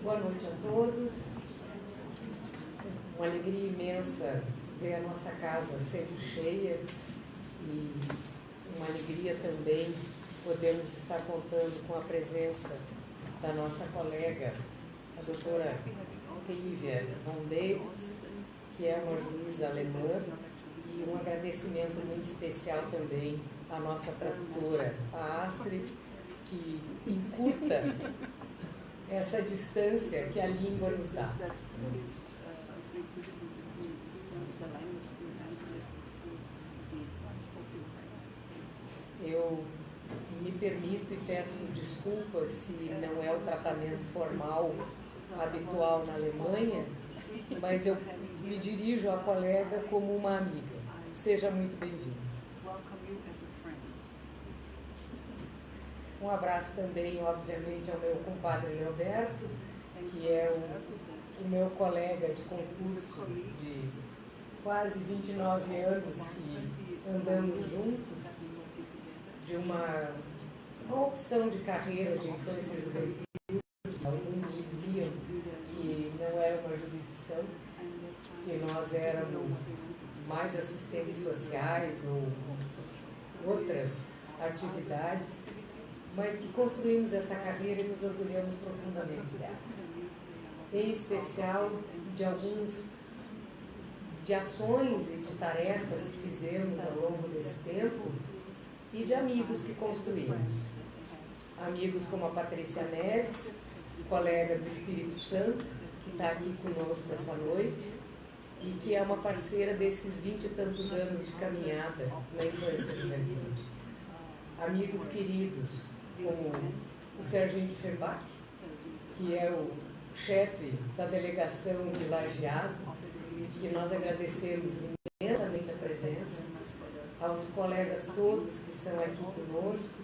Boa noite a todos. Uma alegria imensa ver a nossa casa sempre cheia e uma alegria também podermos estar contando com a presença da nossa colega, a doutora Clivia von Dewitz, que é uma juíza alemã, e um agradecimento muito especial também à nossa tradutora, a Astrid, que encurta essa distância que a língua nos dá. Eu me permito e peço desculpas se não é o tratamento formal habitual na Alemanha, mas eu me dirijo à colega como uma amiga. Seja muito bem-vindo. Um abraço também, obviamente, ao meu compadre Leoberto, que é o meu colega de concurso de quase 29 anos que andamos juntos, de uma opção de carreira de infância e juventude. Alguns diziam que não era uma jurisdição, que nós éramos mais assistentes sociais ou outras atividades, mas que construímos essa carreira e nos orgulhamos profundamente dela. Em especial de ações e de tarefas que fizemos ao longo desse tempo e de amigos que construímos. Amigos como a Patrícia Neves, colega do Espírito Santo, que está aqui conosco essa noite e que é uma parceira desses 20 e tantos anos de caminhada na infância e juventude. Amigos queridos como o Serginho de Fembach, que é o chefe da delegação de Lajeado, que nós agradecemos imensamente a presença, aos colegas todos que estão aqui conosco,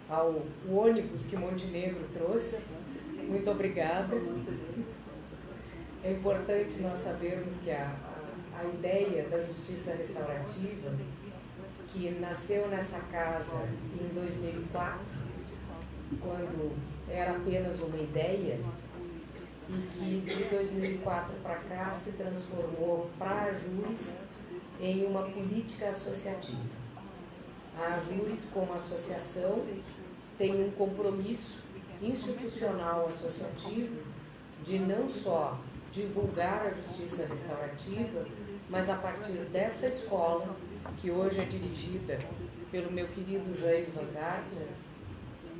ao ônibus que Montenegro trouxe, muito obrigada. É importante nós sabermos que a ideia da justiça restaurativa, que nasceu nessa casa em 2004, quando era apenas uma ideia, e que de 2004 para cá se transformou para a Júris em uma política associativa. A Júris, como associação, tem um compromisso institucional associativo de não só divulgar a justiça restaurativa, mas a partir desta escola, que hoje é dirigida pelo meu querido Jair Van Gartner,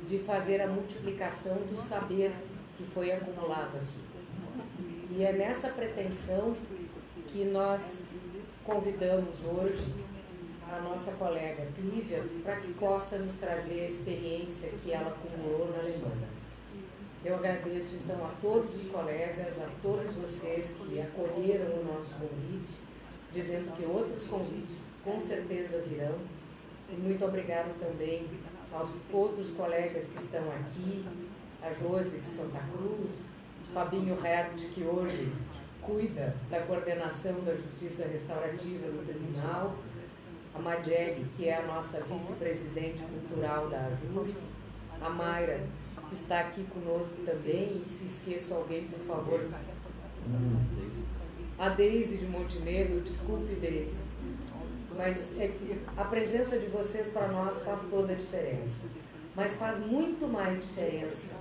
de fazer a multiplicação do saber que foi acumulado aqui. E é nessa pretensão que nós convidamos hoje a nossa colega Clivia para que possa nos trazer a experiência que ela acumulou na Alemanha. Eu agradeço então a todos os colegas, a todos vocês que acolheram o nosso convite, dizendo que outros convites com certeza virão. E muito obrigado também aos outros colegas que estão aqui, a Josi de Santa Cruz, Fabinho Hert, que hoje cuida da coordenação da Justiça Restaurativa no Tribunal, a Madjeg, que é a nossa vice-presidente cultural da Júris, a Mayra, que está aqui conosco também, e se esqueço alguém, por favor, a Deise de Montenegro, desculpe, Deise, mas a presença de vocês para nós faz toda a diferença, mas faz muito mais diferença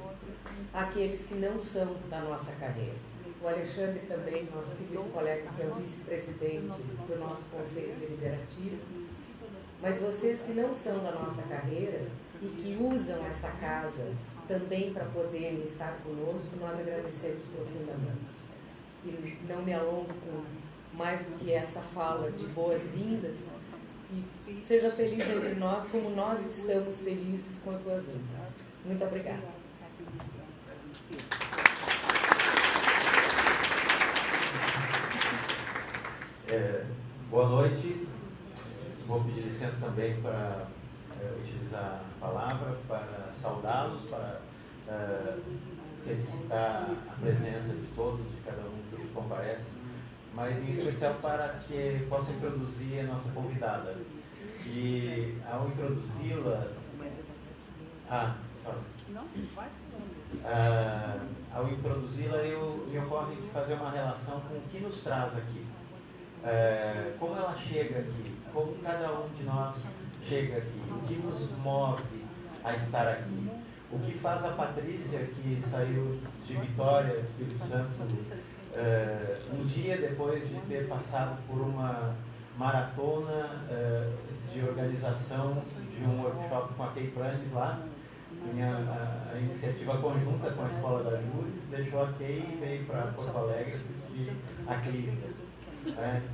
aqueles que não são da nossa carreira. O Alexandre também, nosso querido colega, que é o vice-presidente do nosso Conselho Deliberativo, mas vocês que não são da nossa carreira e que usam essa casa também para poderem estar conosco, nós agradecemos profundamente. E não me alongo com mais do que essa fala de boas-vindas, e seja feliz entre nós como nós estamos felizes com a tua vinda. Muito obrigada. Boa noite. Vou pedir licença também para utilizar a palavra para saudá-los, para felicitar a presença de todos, de cada um que comparece, mas em especial para que possa introduzir a nossa convidada. E ao introduzi-la... Não, vai falando. Ao introduzi-la, me ocorre de fazer uma relação com o que nos traz aqui. Como ela chega aqui, como cada um de nós chega aqui, o que nos move a estar aqui. O que faz a Patrícia, que saiu de Vitória, Espírito Santo, um dia depois de ter passado por uma maratona de organização de um workshop com a Kay Planes lá, a iniciativa conjunta com a Escola da Júris, deixou a Kay e veio para Porto Alegre assistir a Clivia.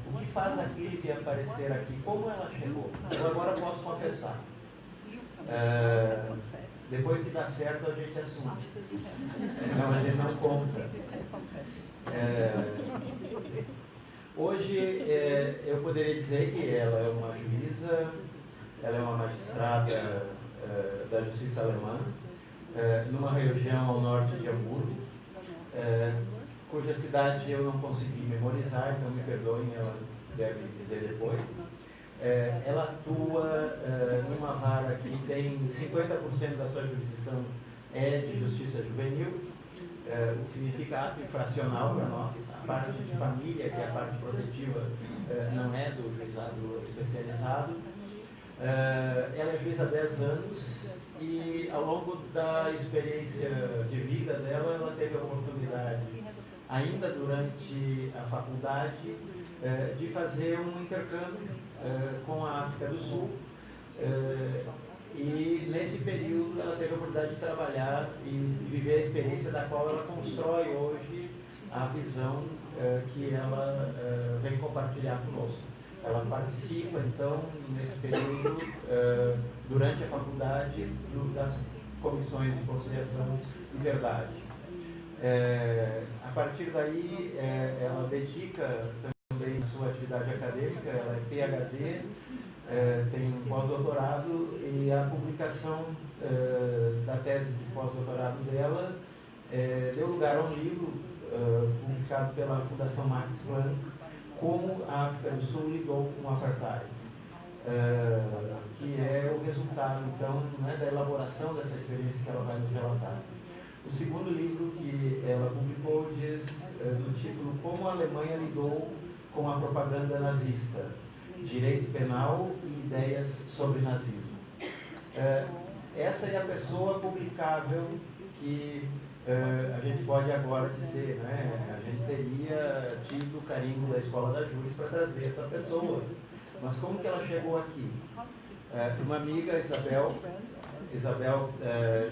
O que faz a Clivia aparecer aqui? Como ela chegou? Eu agora posso confessar. Depois que dá certo, a gente assume. Senão a gente não conta. Hoje, eu poderia dizer que ela é uma juíza, ela é uma magistrada da justiça alemã, numa região ao norte de Hamburgo, cuja cidade eu não consegui memorizar, então me perdoem, ela deve dizer depois. Ela atua numa vara que tem 50% da sua jurisdição de justiça juvenil, o que significa ato infracional para nós. A parte de família, que é a parte protetiva, não é do juizado especializado. Ela é juíza há 10 anos e, ao longo da experiência de vida dela, ela teve a oportunidade, ainda durante a faculdade, de fazer um intercâmbio com a África do Sul. E, nesse período, ela teve a oportunidade de trabalhar e viver a experiência da qual ela constrói hoje a visão que ela vem compartilhar conosco. Ela participa, então, nesse período, durante a faculdade, das comissões de conciliação e verdade. A partir daí, ela dedica também sua atividade acadêmica, ela é PhD, tem um pós-doutorado, e a publicação da tese de pós-doutorado dela deu lugar a um livro publicado pela Fundação Max Planck, Como a África do Sul lidou com o apartheid, que é o resultado, então, da elaboração dessa experiência que ela vai nos relatar. O segundo livro que ela publicou diz do título Como a Alemanha lidou com a propaganda nazista, direito penal e ideias sobre nazismo. Essa é a pessoa publicável que a gente pode agora dizer, né? A gente teria tido o carimbo da Escola da Júris para trazer essa pessoa. Mas como que ela chegou aqui? Uma amiga, Isabel,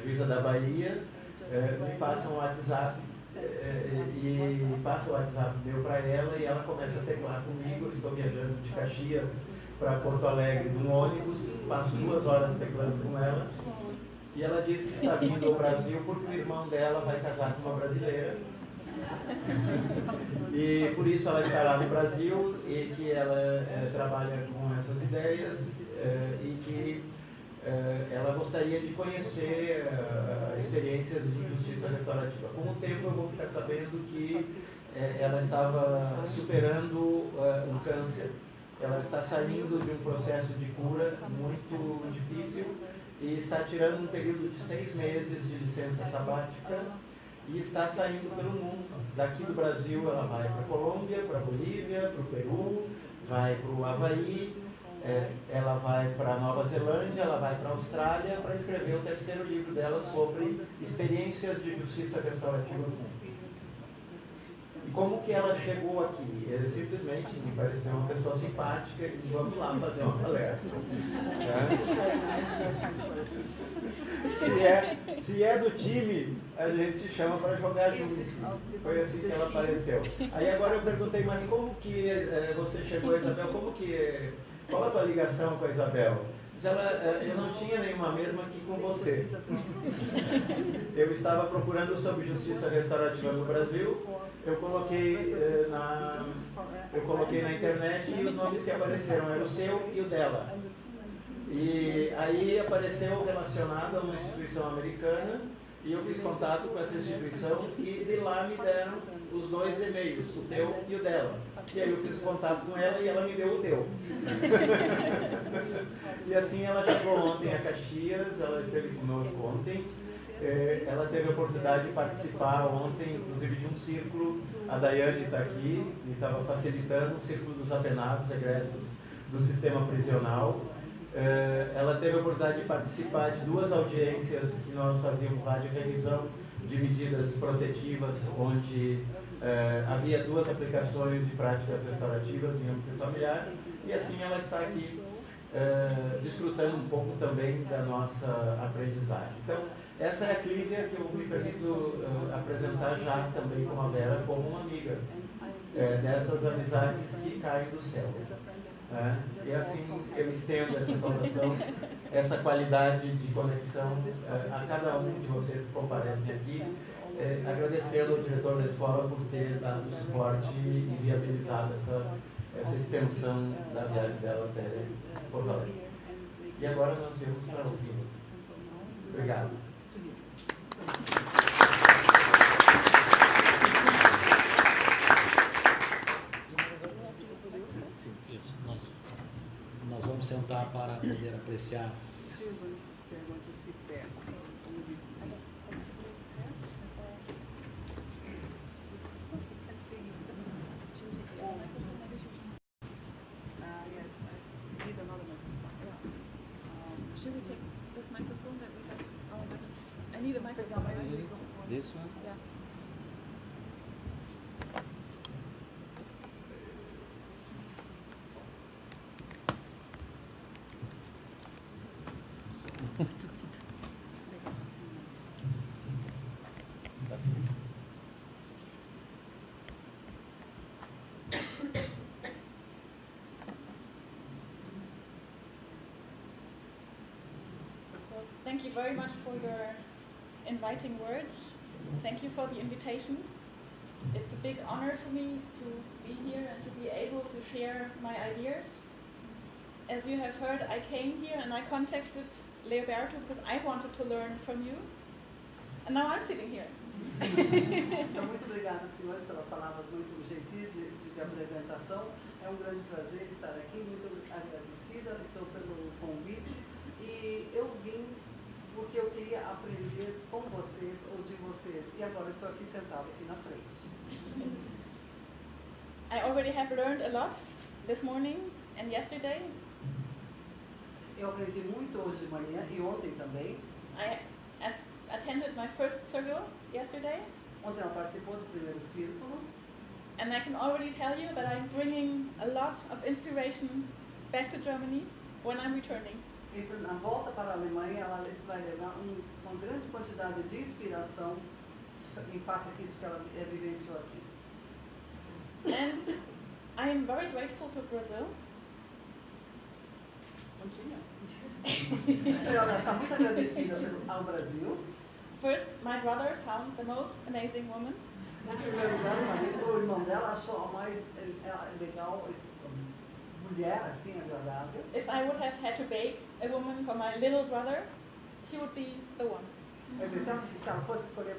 juíza da Bahia, me passa um WhatsApp e passa o WhatsApp meu para ela, e ela começa a teclar comigo. Eu estou viajando de Caxias para Porto Alegre num ônibus, passo 2 horas teclando com ela, e ela diz que está vindo ao Brasil porque o irmão dela vai casar com uma brasileira, e por isso ela está lá no Brasil, e que ela trabalha com essas ideias, e que ela gostaria de conhecer experiências de justiça restaurativa. Com o tempo eu vou ficar sabendo que ela estava superando um câncer, ela está saindo de um processo de cura muito difícil e está tirando um período de 6 meses de licença sabática e está saindo pelo mundo. Daqui do Brasil ela vai para a Colômbia, para a Bolívia, para o Peru, vai para o Havaí, ela vai para a Nova Zelândia, ela vai para a Austrália para escrever o 3º livro dela sobre experiências de justiça restaurativa no mundo. E como que ela chegou aqui? Simplesmente me pareceu uma pessoa simpática e vamos lá fazer uma palestra. Se é do time, a gente chama para jogar junto. Foi assim que ela apareceu. Aí agora eu perguntei, mas como que você chegou, Isabel? Qual a tua ligação com a Isabel? Eu não tinha nenhuma mesma aqui com você. Eu estava procurando sobre justiça restaurativa no Brasil, eu coloquei na internet e os nomes que apareceram eram o seu e o dela. E aí apareceu relacionado a uma instituição americana, e eu fiz contato com essa instituição e de lá me deram os 2 e-mails, o teu e o dela. E aí eu fiz contato com ela e ela me deu o teu. E assim ela chegou ontem a Caxias, ela esteve conosco ontem, Ela teve a oportunidade de participar ontem, inclusive, de um círculo. A Daiane está aqui e estava facilitando o círculo dos apenados egressos do sistema prisional. Ela teve a oportunidade de participar de 2 audiências que nós fazíamos lá de revisão de medidas protetivas, onde havia 2 aplicações de práticas restaurativas em âmbito familiar, e assim ela está aqui desfrutando um pouco também da nossa aprendizagem. Então, essa é a Clivia, que eu me permito apresentar já também como a Vera, como uma amiga dessas amizades que caem do céu. E assim eu estendo essa saudação, essa qualidade de conexão a cada um de vocês que comparecem aqui, agradecendo ao diretor da escola por ter dado o suporte e viabilizado essa extensão da viagem dela até Porto Alegre. E agora nós vamos para o fim. Obrigado. Nós vamos sentar para poder apreciar. Pergunto se perto. Should we take this microphone that we have? I need a microphone. This one? Yeah. Thank you very much for your inviting words. Thank you for the invitation. It's a big honor for me to be here and to be able to share my ideas. As you have heard, I came here and I contacted Leoberto because I wanted to learn from you. And now I'm sitting here. Então, muito obrigada, senhores, pelas palavras muito gentis de apresentação. É um grande prazer estar aqui, muito agradecida, estou pelo convite. E eu vim porque eu queria aprender com vocês ou de vocês. E agora estou aqui sentado aqui na frente. I already have learned a lot this morning and yesterday. Eu aprendi muito hoje de manhã e ontem também. I attended my first circle yesterday. Ontem ela participou do primeiro círculo. And I can already tell you that I'm bringing a lot of inspiration back to Germany when I'm returning. Na volta para a Alemanha, ela vai levar uma grande quantidade de inspiração em face disso que ela vivenciou aqui. And I am very grateful to Brazil. Ela está muito agradecida ao Brasil. First, my brother found the most amazing woman. Em primeiro lugar, o irmão dela achou a mais legal mulher, assim, agradável. If I would have had to bake a woman for my little brother, she would be the one. Quer dizer, se ela fosse escolher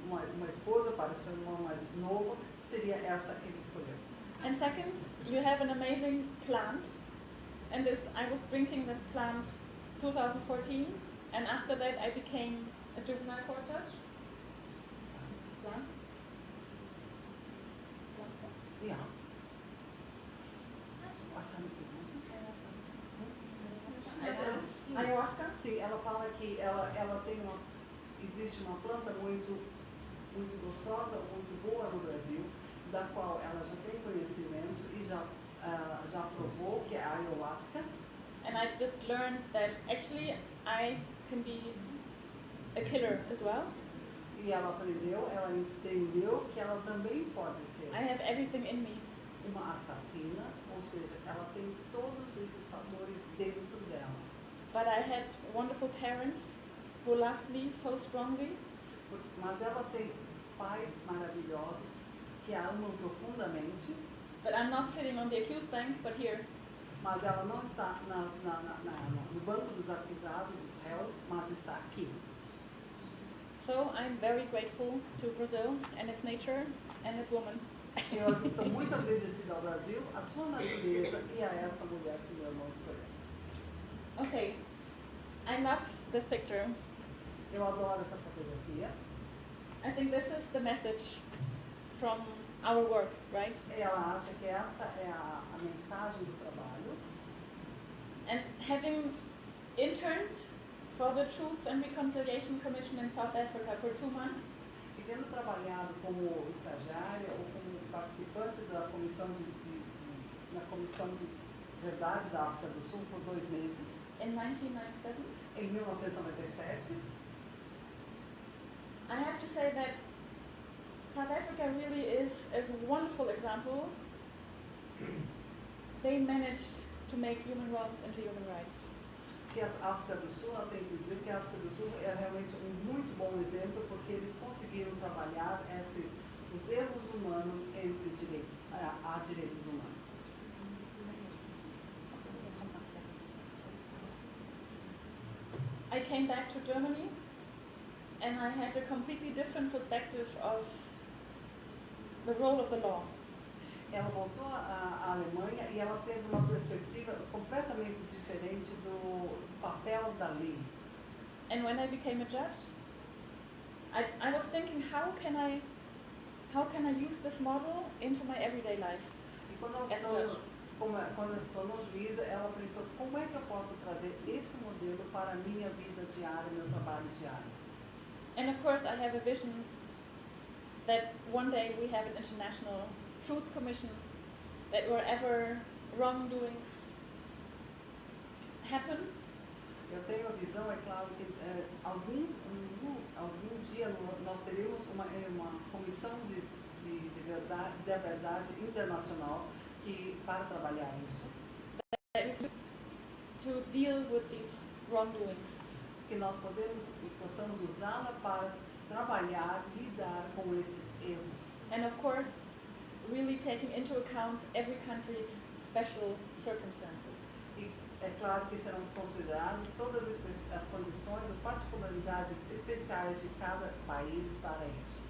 uma esposa para o seu irmão mais novo, seria essa que ele escolheu. And second, you have an amazing plant. And I was drinking this plant 2014, and after that I became a juvenile court judge. Plant? Yeah. Ayahuasca? Sim, ela fala que ela tem existe uma planta muito gostosa, muito boa no Brasil, da qual ela já tem conhecimento e já provou, que é a ayahuasca. And I just learned that actually I can be a killer as well. E ela entendeu que ela também pode ser I have everything in me. uma assassina, ou seja, ela tem todos esses fatores dentro dela. But I had wonderful parents who loved me so strongly. Mas ela tem pais maravilhosos que a amam profundamente. But I'm not sitting on the accused bank, but here. Mas ela não está no banco dos acusados, dos réus, mas está aqui. So I'm very grateful to Brazil and its nature and its woman. Eu estou muito agradecida ao Brasil, à sua natureza e a essa mulher que meu irmão escolheu. Okay, I love this picture. Eu adoro essa fotografia. I think this is the message from our work, right? Ela acha que essa é a mensagem do trabalho. And having interned for the Truth and Reconciliation Commission in South Africa for 2 months, E tendo trabalhado como estagiária ou como participante da na Comissão de Verdade da África do Sul por 2 meses, in 1997, em 1997, I have to say that South Africa really is a wonderful example. They managed to make human wrongs into human rights. que a África do Sul, eu tenho que dizer que a África do Sul é realmente um muito bom exemplo, porque eles conseguiram trabalhar os erros humanos entre direitos, a direitos humanos. I came back to Germany and I had a completely different perspective of the role of the law. Ela voltou à Alemanha e ela teve uma perspectiva completamente diferente do papel da lei. And when I became a judge, I was thinking, how can I use this model into my everyday life? E quando ela se tornou juíza, ela pensou, como é que eu posso trazer esse modelo para a minha vida diária, meu trabalho diário? And of course I have a vision that one day we have an international truth commission, that wherever wrongdoings happen, Eu tenho a visão, é claro, que algum dia nós teremos uma comissão da verdade internacional para trabalhar isso. that we use to deal with these wrongdoings. Que nós possamos usá-la para trabalhar, lidar com esses erros. And of course, really taking into account every country's special circumstances. E é claro que serão consideradas todas as condições, as particularidades especiais de cada país para isso.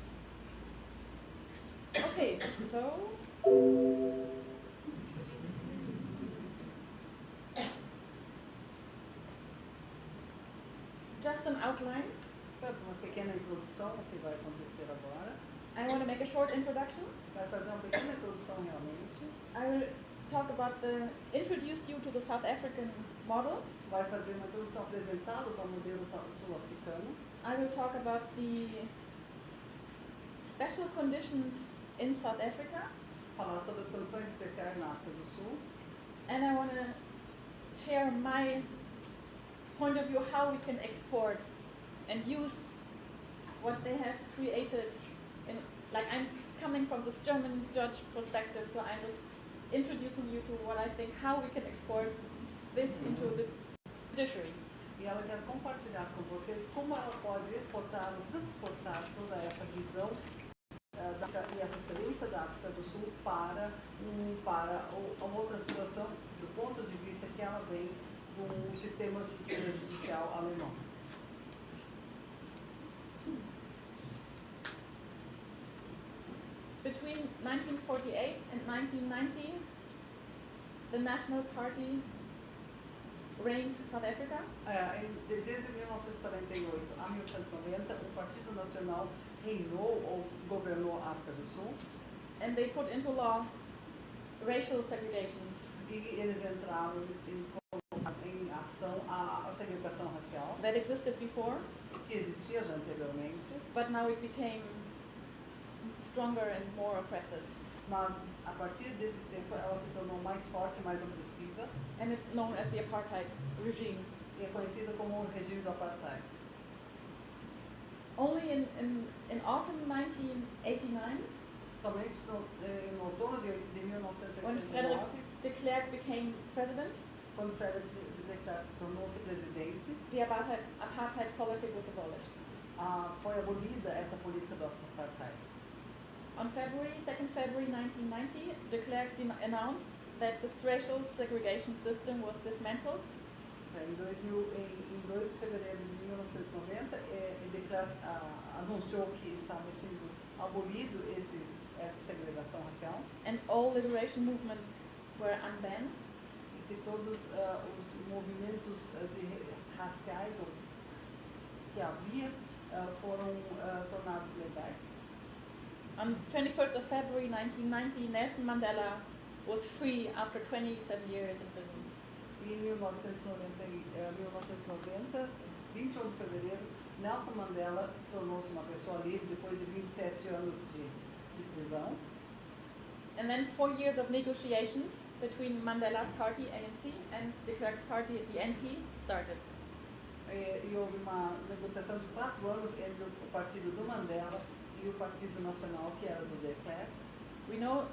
Okay, so just an outline. Uma pequena introdução do que vai acontecer agora. I want to make a short introduction. Vai fazer uma pequena introdução realmente. I will talk about introduce you to the South African model. Vai fazer uma introdução, apresentá-los ao modelo sul-africano. I will talk about the special conditions in South Africa. Falar sobre as condições especiais na África do Sul. And I want to share my point of view how we can export and use what they have created. Like, I'm coming from this German judge perspective, so I'm just introducing you to what I think, how we can export this into the judiciary. E ela quer compartilhar com vocês como ela pode exportar ou transportar toda essa visão e essa experiência da África do Sul para uma outra situação, do ponto de vista que ela vem do sistema judicial alemão. Between 1948 and 1990, the National Party reigned South Africa. Desde 1948 a 1990, o Partido Nacional reinou ou governou a África do Sul. And they put into law racial segregation. E eles entraram em ação a segregação racial. That existed before. Que existia já anteriormente. But now it became stronger and more oppressive. Mas a partir desse tempo ela se tornou mais forte, mais opressiva. And it's known as the apartheid regime. E é conhecida como o regime do apartheid. Only in autumn 1989, somente no outono de 1989, when Frederick de Klerk became president, quando Frederick de Klerk tornou-se presidente, the apartheid policy was abolished. Foi abolida essa política do apartheid. On February 1990, de Klerk announced that the racial segregation system was dismantled. Em 2 de fevereiro de 1990, de Klerk anunciou que estava sendo abolido essa segregação racial. And all liberation movements were unbanned. E que todos os movimentos raciais que havia foram tornados legais. On 21st of February 1990, Nelson Mandela was free after 27 years in prison. E em 1990, 21 de fevereiro, Nelson Mandela tornou-se uma pessoa livre depois de 27 anos de prisão. And then 4 years of negotiations between Mandela's party, ANC, and de Klerk's party, the NP, started. E houve uma negociação de 4 anos entre o partido do Mandela e o Partido Nacional, que era do de Klerk. We know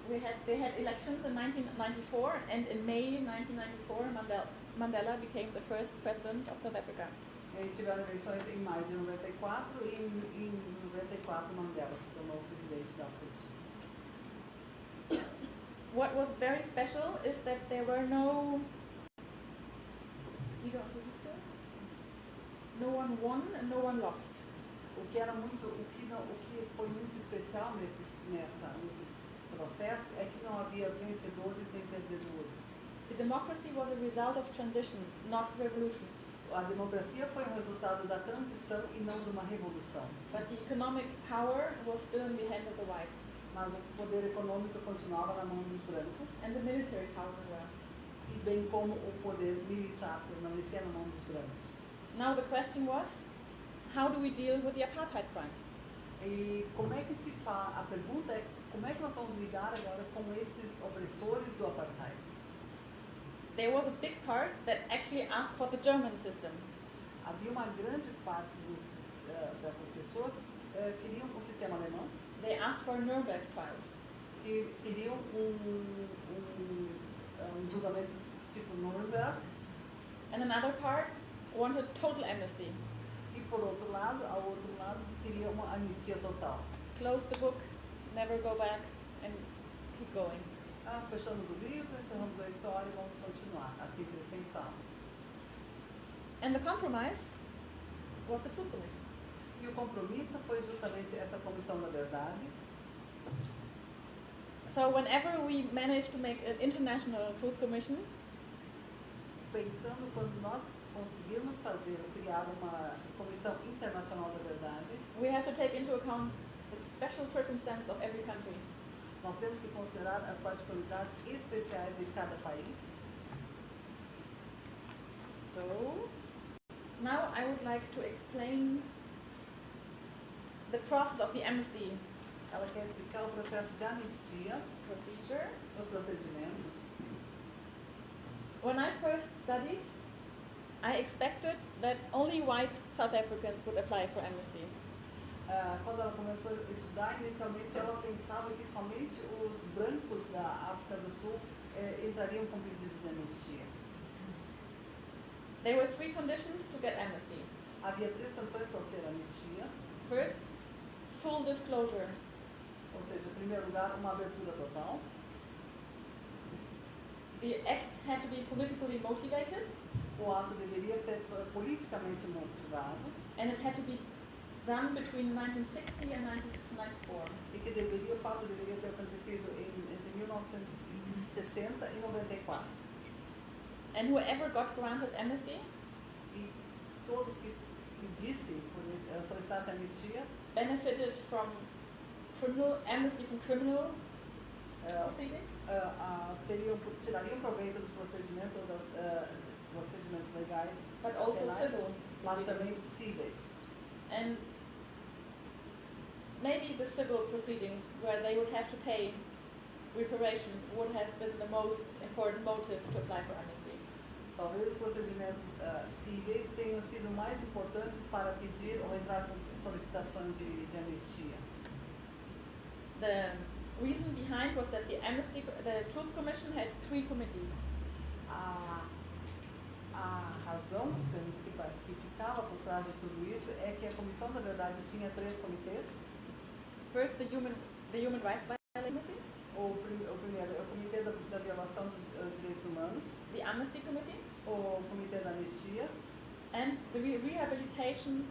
they had elections in 1994, and in May 1994, Mandela became the first president of South Africa. E tiveram eleições em maio de 94 e em 94 Mandela se tornou o presidente da África do Sul. What was very special is that there were no one won and no one lost. O que foi muito especial nesse processo é que não havia vencedores nem perdedores. The democracy was a result of transition, not revolution. A democracia foi um resultado da transição e não de uma revolução. But the economic power was still in the hand of the whites. Mas o poder econômico continuava na mão dos brancos. And the military power as well. E bem como o poder militar permanecia na mão dos brancos. Now the question was, how do we deal with the apartheid crimes? E como é que se faz? A pergunta é como é que nós vamos lidar agora com esses opressores do apartheid? There was a big part that actually asked for the German system. Havia uma grande parte dessas pessoas queriam o sistema alemão. They asked for Nuremberg trials. E queriam julgamento tipo Nuremberg. And another part wanted total amnesty. E ao outro lado, queria uma anistia total. Close the book, never go back, and keep going. Fechamos o livro, encerramos a história e vamos continuar. Assim que eles pensavam. And the compromise was the Truth Commission. E o compromisso foi justamente essa comissão da verdade. So whenever we managed to make an international Truth Commission, Pensando quando nós conseguirmos criar uma comissão internacional da verdade, we have to take into account the special circumstances of every country. nós temos que considerar as particularidades especiais de cada país. So now I would like to explain the process of the amnesty Ela quer explicar o processo de anistia, procedure. os procedimentos. When I first studied, I expected that only white South Africans would apply for amnesty. Quando ela começou a estudar, inicialmente ela pensava que somente os brancos da África do Sul entrariam com pedidos de anistia. There were 3 conditions to get amnesty. Havia 3 condições para obter anistia. First, full disclosure. Ou seja, em primeiro lugar, uma abertura total. The act had to be politically motivated, O ato deveria ser politicamente motivado and it had to be done between 1960 and 1994. e que o fato deveria ter acontecido entre 1960 e 94. And whoever got granted amnesty E todos que pedissem, solicitassem anistia, benefited from amnesty from criminal proceedings, tirariam proveito dos procedimentos ou dos procedimentos legais, but also penais, civil mas proceedings. também cíveis. And maybe the civil proceedings where they would have to pay reparation would have been the most important motive to apply for amnesty. Talvez os procedimentos cíveis tenham sido mais importantes para pedir ou entrar com solicitação de anistia. The reason behind was that the Truth Commission had 3 committees. A razão que ficava por trás de tudo isso é que a Comissão da Verdade tinha 3 comitês. First, the Human Rights Violation Committee, O primeiro é o Comitê da Violação dos Direitos Humanos, the Amnesty Committee, o Comitê da Anistia and the Rehabilitation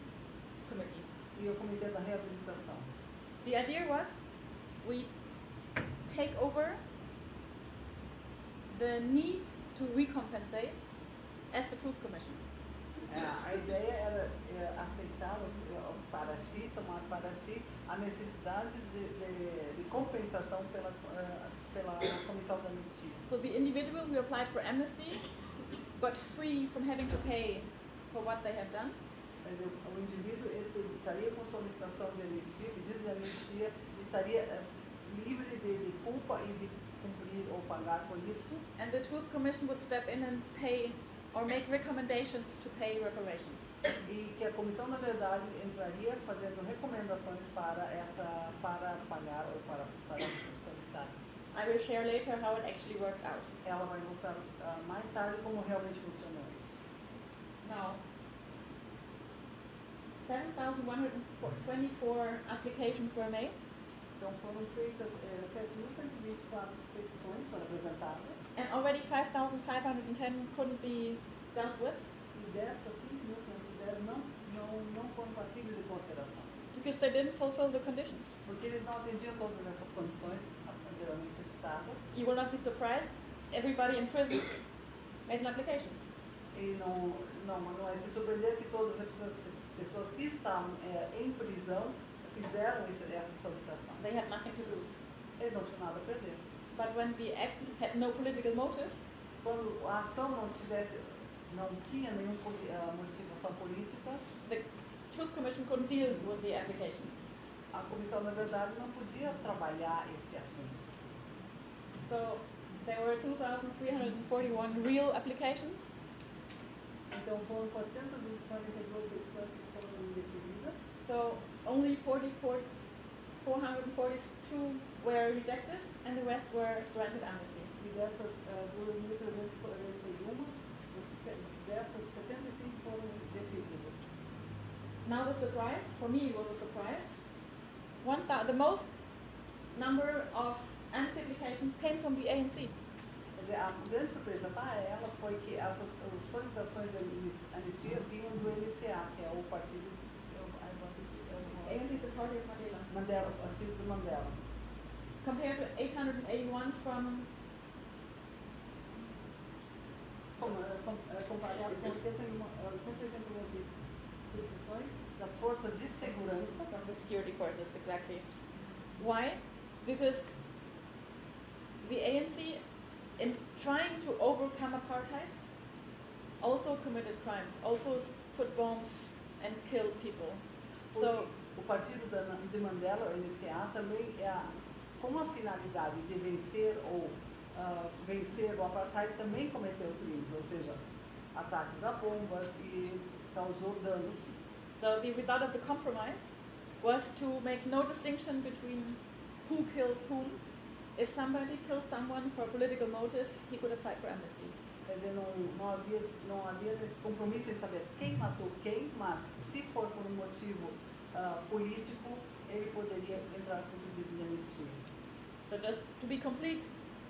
Committee. e o Comitê da Reabilitação. The idea was we take over the need to recompensate as the Truth Commission. A ideia era aceitar para si, tomar para si a necessidade de compensação pela comissão da anistia. So the individual who applied for amnesty got free from having to pay for what they have done. O indivíduo ele estaria com solicitação de anistia, pedido de anistia, estaria livre de culpa e de cumprir ou pagar por isso. And the Truth Commission would step in and pay or make recommendations to pay reparations. E que a comissão, na verdade, entraria fazendo recomendações para pagar ou para solicitar isso. I will share later how it actually worked out. Ela vai mostrar mais tarde como realmente funcionou isso. Now, 7,124 applications were made. Então foram feitas 7.124 petições foram apresentadas. And already 5,510 couldn't be dealt with. E dessas 5.510 não foram passíveis de consideração. Because they didn't fulfill the conditions. Porque eles não atendiam todas essas condições anteriormente citadas. You will not be surprised. Everybody in prison made an application. E não é se surpreender que todas as pessoas que estavam em prisão fizeram essa solicitação. They had nothing to lose. Eles não tinham nada a perder. But when the act had no political motive, quando a ação não tinha nenhuma motivação política, the Truth Commission couldn't deal with the application. A comissão, na verdade, não podia trabalhar esse assunto. So there were 2,341 real applications. Então foram 442 petições que foram indeferidas. So only 442 were rejected and the rest were granted amnesty. E dessas 2.341, dessas 75 foram deferidas. Now the surprise, for me it was a surprise. The most number of amnesty applications came from the ANC. Quer dizer, a grande surpresa para ela foi que as solicitações de anistia vinham do NCA, que é o partido ANC is the party of Mandela. Mandela, o partido do Mandela. Compared to 881 from comparadas com 181 petições das forças de segurança. From the security forces, exactly. Why? Because the ANC, in trying to overcome apartheid, also committed crimes, also put bombs and killed people. So o partido de Mandela, o NCA, também com a finalidade de vencer o apartheid, também cometeu crimes, ou seja, ataques a bombas e causou danos. So the result of the compromise was to make no distinction between who killed whom. If somebody killed someone for a political motive, he could apply for amnesty. Quer dizer, não havia esse compromisso em saber quem matou quem, mas se for por um motivo político, ele poderia entrar com pedido de anistia. So just to be complete,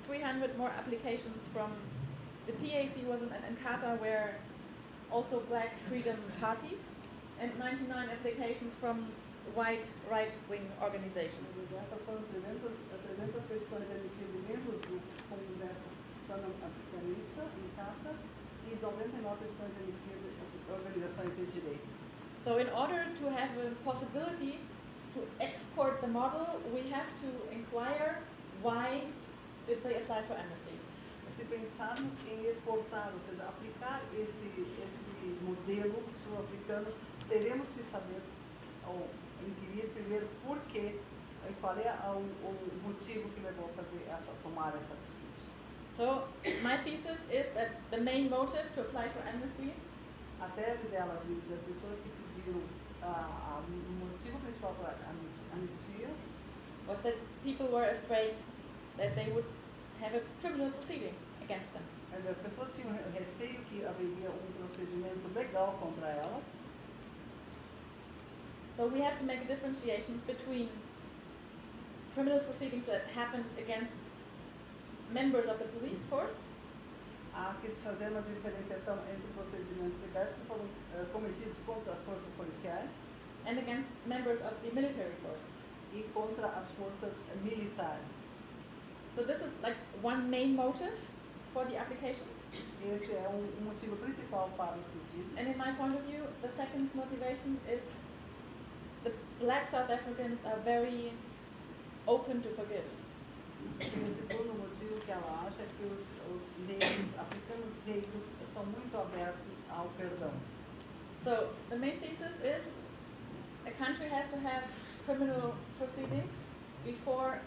300 more applications from the PAC was an Nkata where also black freedom parties, and 99 applications from white right-wing organizations. Essas são 300 petições de anistia de membros do Congresso Pan-Africanista, Nkata, e 99 petições de anistia de organizações de direito. So in order to have a possibility to export the model, we have to inquire why did they apply for amnesty. Se pensarmos em exportar, ou seja, aplicar esse modelo sul-africano, teremos que saber, ou inquirir primeiro por quê, e qual é o motivo que levou a tomar essa atitude. So my thesis is that the main motive to apply for amnesty, a tese dela, das pessoas que pediram o motivo principal para a anistia, was that people were afraid that they would have a criminal proceeding against them. As pessoas tinham receio que haveria procedimento legal contra elas. So we have to make a differentiation between criminal proceedings that happened against members of the police force. Há que fazer uma diferenciação entre procedimentos legais que foram cometidos contra as forças policiais and against members of the military force. E contra as forças militares. So this is like one main motive for the applications. Esse é um motivo principal para os pedidos. And in my point of view, the second motivation is the black South Africans are very open to forgive. E o segundo motivo que ela acha é que os negros, africanos negros, são muito abertos ao perdão. So the main thesis is a country has to have criminal proceedings before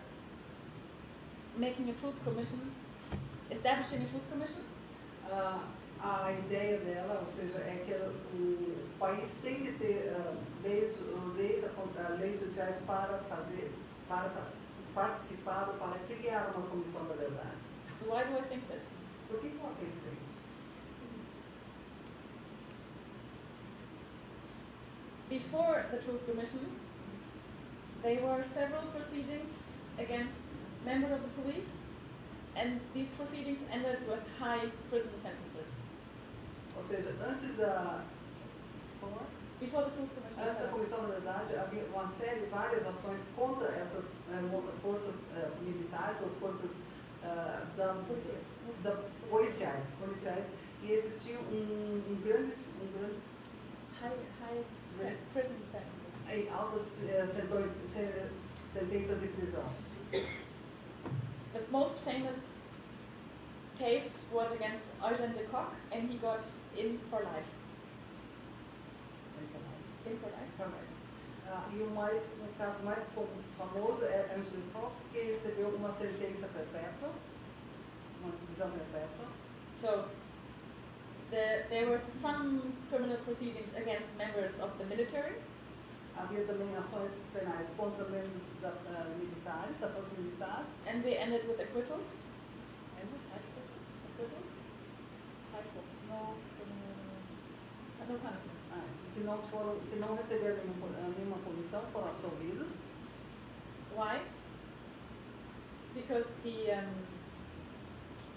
making a truth commission, establishing a truth commission. A ideia dela, ou seja, é que o país tem que ter leis judiciais para participar ou para criar uma comissão da verdade. So why do I think this? Por que ela pensa isso? Before the Truth Commission, there were several proceedings against members of the police, and these proceedings ended with high prison sentences. Ou seja, antes da Before the Truth Commission. Antes da Comissão da Verdade, havia uma série, várias ações contra essas forças militares ou forças policiais, e esses tinham um grande High prison sentences. altas sentenças de prisão. The most famous case was against Eugène de Kock, and he got in for life. In for life. E o caso mais famoso é Eugène de Kock, que recebeu uma sentença perpétua, uma prisão perpétua. So there were some criminal proceedings against members of the military. Havia também ações penais contra membros militares, da força militar. And they ended with acquittals. Acquittals? No punishment. Que não receberam nenhuma punição, foram absolvidos. Why? Because the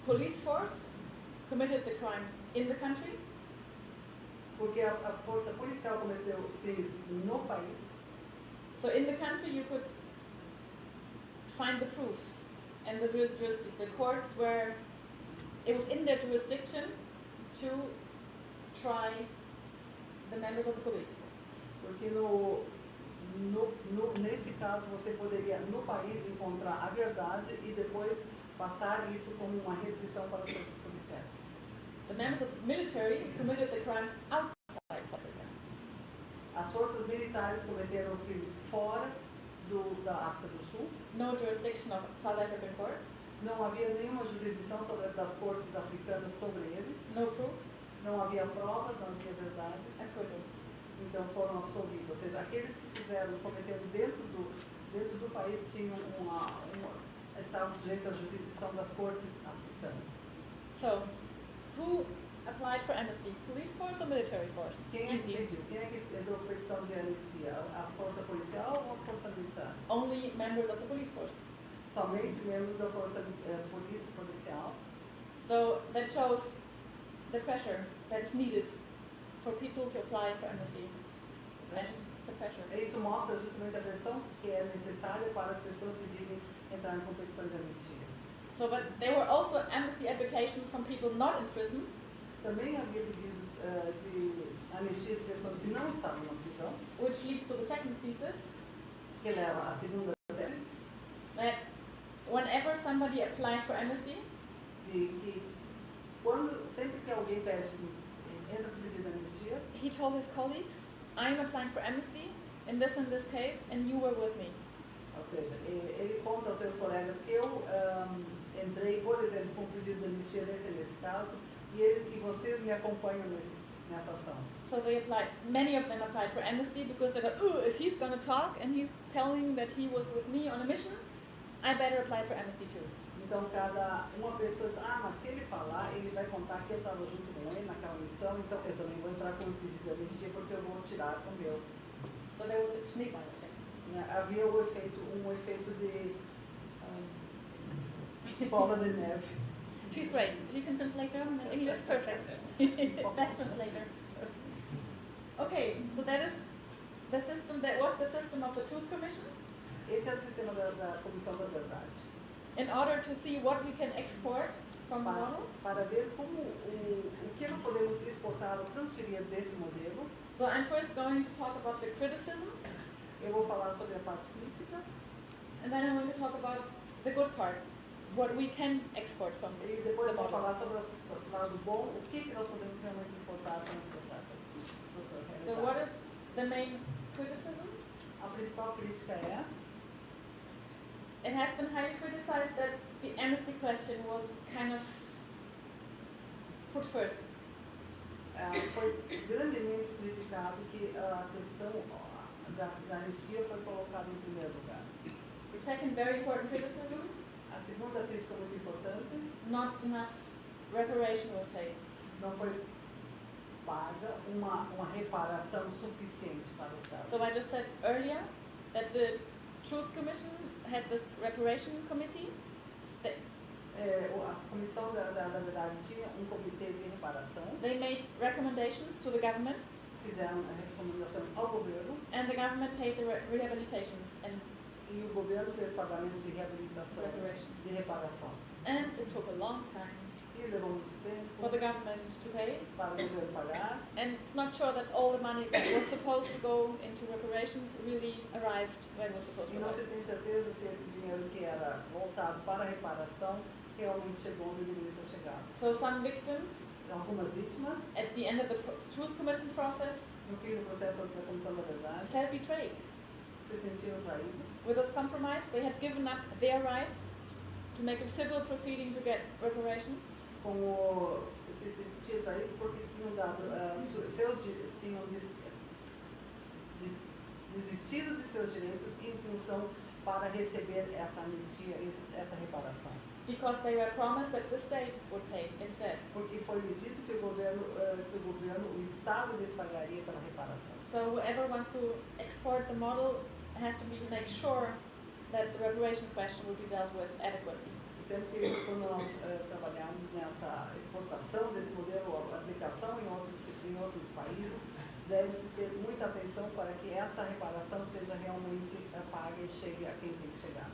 police force committed the crimes in the country. Porque a força policial cometeu os crimes no país. So in the country you could find the proofs, and the courts were, it was in their jurisdiction to try the members of the police. Porque nesse caso você poderia no país encontrar a verdade e depois passar isso como uma restrição para as forças policiais. The members of the military committed the crimes outside South Africa. As forças militares cometeram os crimes fora da África do Sul. No jurisdiction of South African courts. Não havia nenhuma jurisdição das cortes africanas sobre eles. No proof. Não havia provas, não havia verdade. Acquittal. Então foram absolvidos. Ou seja, aqueles que cometeram dentro do país tinham estavam sujeitos à jurisdição das cortes africanas. So, who applied for amnesty? Police force or military force? Quem é que entrou com petição de anistia? A força policial ou a força militar? Only members of the police force. Somente membros da força policial. So that shows the pressure that is needed for people to apply for amnesty. And the pressure. Isso mostra justamente a pressão que é necessária para as pessoas pedirem entrar com petições de anistia. So, but there were also amnesty applications from people not in prison. Também havia pedidos de anistia de pessoas que não estavam na prisão. Which leads to the second thesis. Que leva à segunda tese. That whenever somebody applied for amnesty, de que sempre que alguém entra com pedido de anistia, he told his colleagues, I'm applying for amnesty in this case, and you were with me. Ou seja, ele conta aos seus colegas que eu entrei, por exemplo, com pedido de anistia nesse caso, e vocês me acompanham nessa ação. So many of them applied for amnesty because they thought, oh, if he's going to talk and he's telling that he was with me on a mission, I better apply for amnesty too. Então, uma pessoa diz, mas se ele falar, ele vai contar que eu estava junto com ele naquela missão, então eu também vou entrar com um pedido de anistia porque eu vou tirar o meu. So there was a Schneeball effect. Havia um efeito de bola de neve. She's great. She can translate German and English perfect. Best translator. Okay, so that is the system. That was the system of the Truth Commission. Esse é o sistema da Comissão da Verdade. In order to see what we can export from the model. para ver como o que nós podemos exportar ou transferir desse modelo. So I'm first going to talk about the criticism, Eu vou falar sobre a parte crítica and then I'm going to talk about the good parts, what we can export from e the depois vou model. falar sobre o lado bom, o que nós podemos realmente exportar e transportar. So what is the main criticism? A principal crítica é It has been highly criticized that the amnesty question was kind of put first. Foi grandemente criticado que a questão da anistia foi colocada em primeiro lugar. The second very important criticism, A segunda crítica muito importante, not enough reparation was paid. não foi paga uma reparação suficiente para os casos. So I just said earlier that the Truth Commission had this reparation committee. A Comissão da Verdade tinha comitê de reparação, They made recommendations to the government, fizeram recomendações ao governo and the government paid the rehabilitation and e o governo fez pagamentos de reabilitação, reparation. de reparação. And it took a long time E levou muito for the tempo government to pay. para o governo pagar. And it's not sure that all the money that was supposed to go into reparation really arrived when it was supposed E to não arrive. se tem certeza se esse dinheiro que era voltado para a reparação realmente chegou onde deveria ter chegado. So some victims, Algumas vítimas, at the end of the Truth Commission process, no fim do processo da Comissão da Verdade, felt betrayed. se sentiram traídos. With this compromise, they had given up their right to make a civil proceeding to get reparation, Como se sentiram traídos porque tinham dado tinham desistido de seus direitos em função para receber essa anistia, essa reparação. because they were promised that the state would pay instead. Porque foi lhes dito que o Estado lhes pagaria pela reparação. So whoever wants to export the model has to make sure that the reparation question will be dealt with adequately. E sempre que quando nós trabalhamos nessa exportação desse modelo, aplicação em outros países, deve-se ter muita atenção para que essa reparação seja realmente paga e chegue a quem tem que chegar.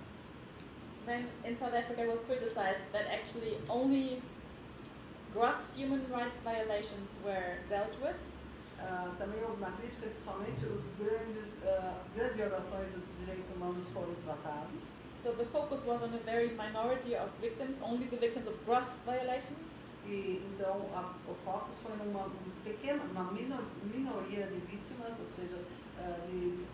Then in South Africa it was criticized that actually only gross human rights violations were dealt with, Também houve uma crítica que somente os grandes violações dos direitos humanos foram tratados. so the focus was on a very minority of victims, only the victims of gross violations. E então o foco foi numa minoria de vítimas, ou seja, de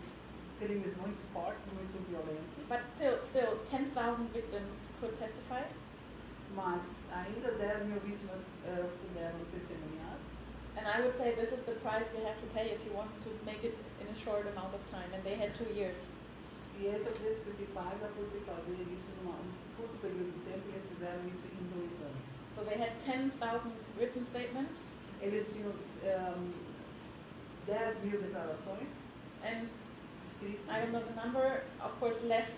crimes muito fortes, muito violentos. But still 10,000 victims could testify. Mas ainda 10.000 vítimas puderam testemunhar. And I would say this is the price you have to pay if you want to make it in a short amount of time. And they had 2 years. E esse é o preço que se paga por se fazer isso num curto período de tempo, e eles fizeram isso em 2 anos. So they had 10,000 written statements Eles tinham 10.000 declarações and escritas. I don't know the number, of course less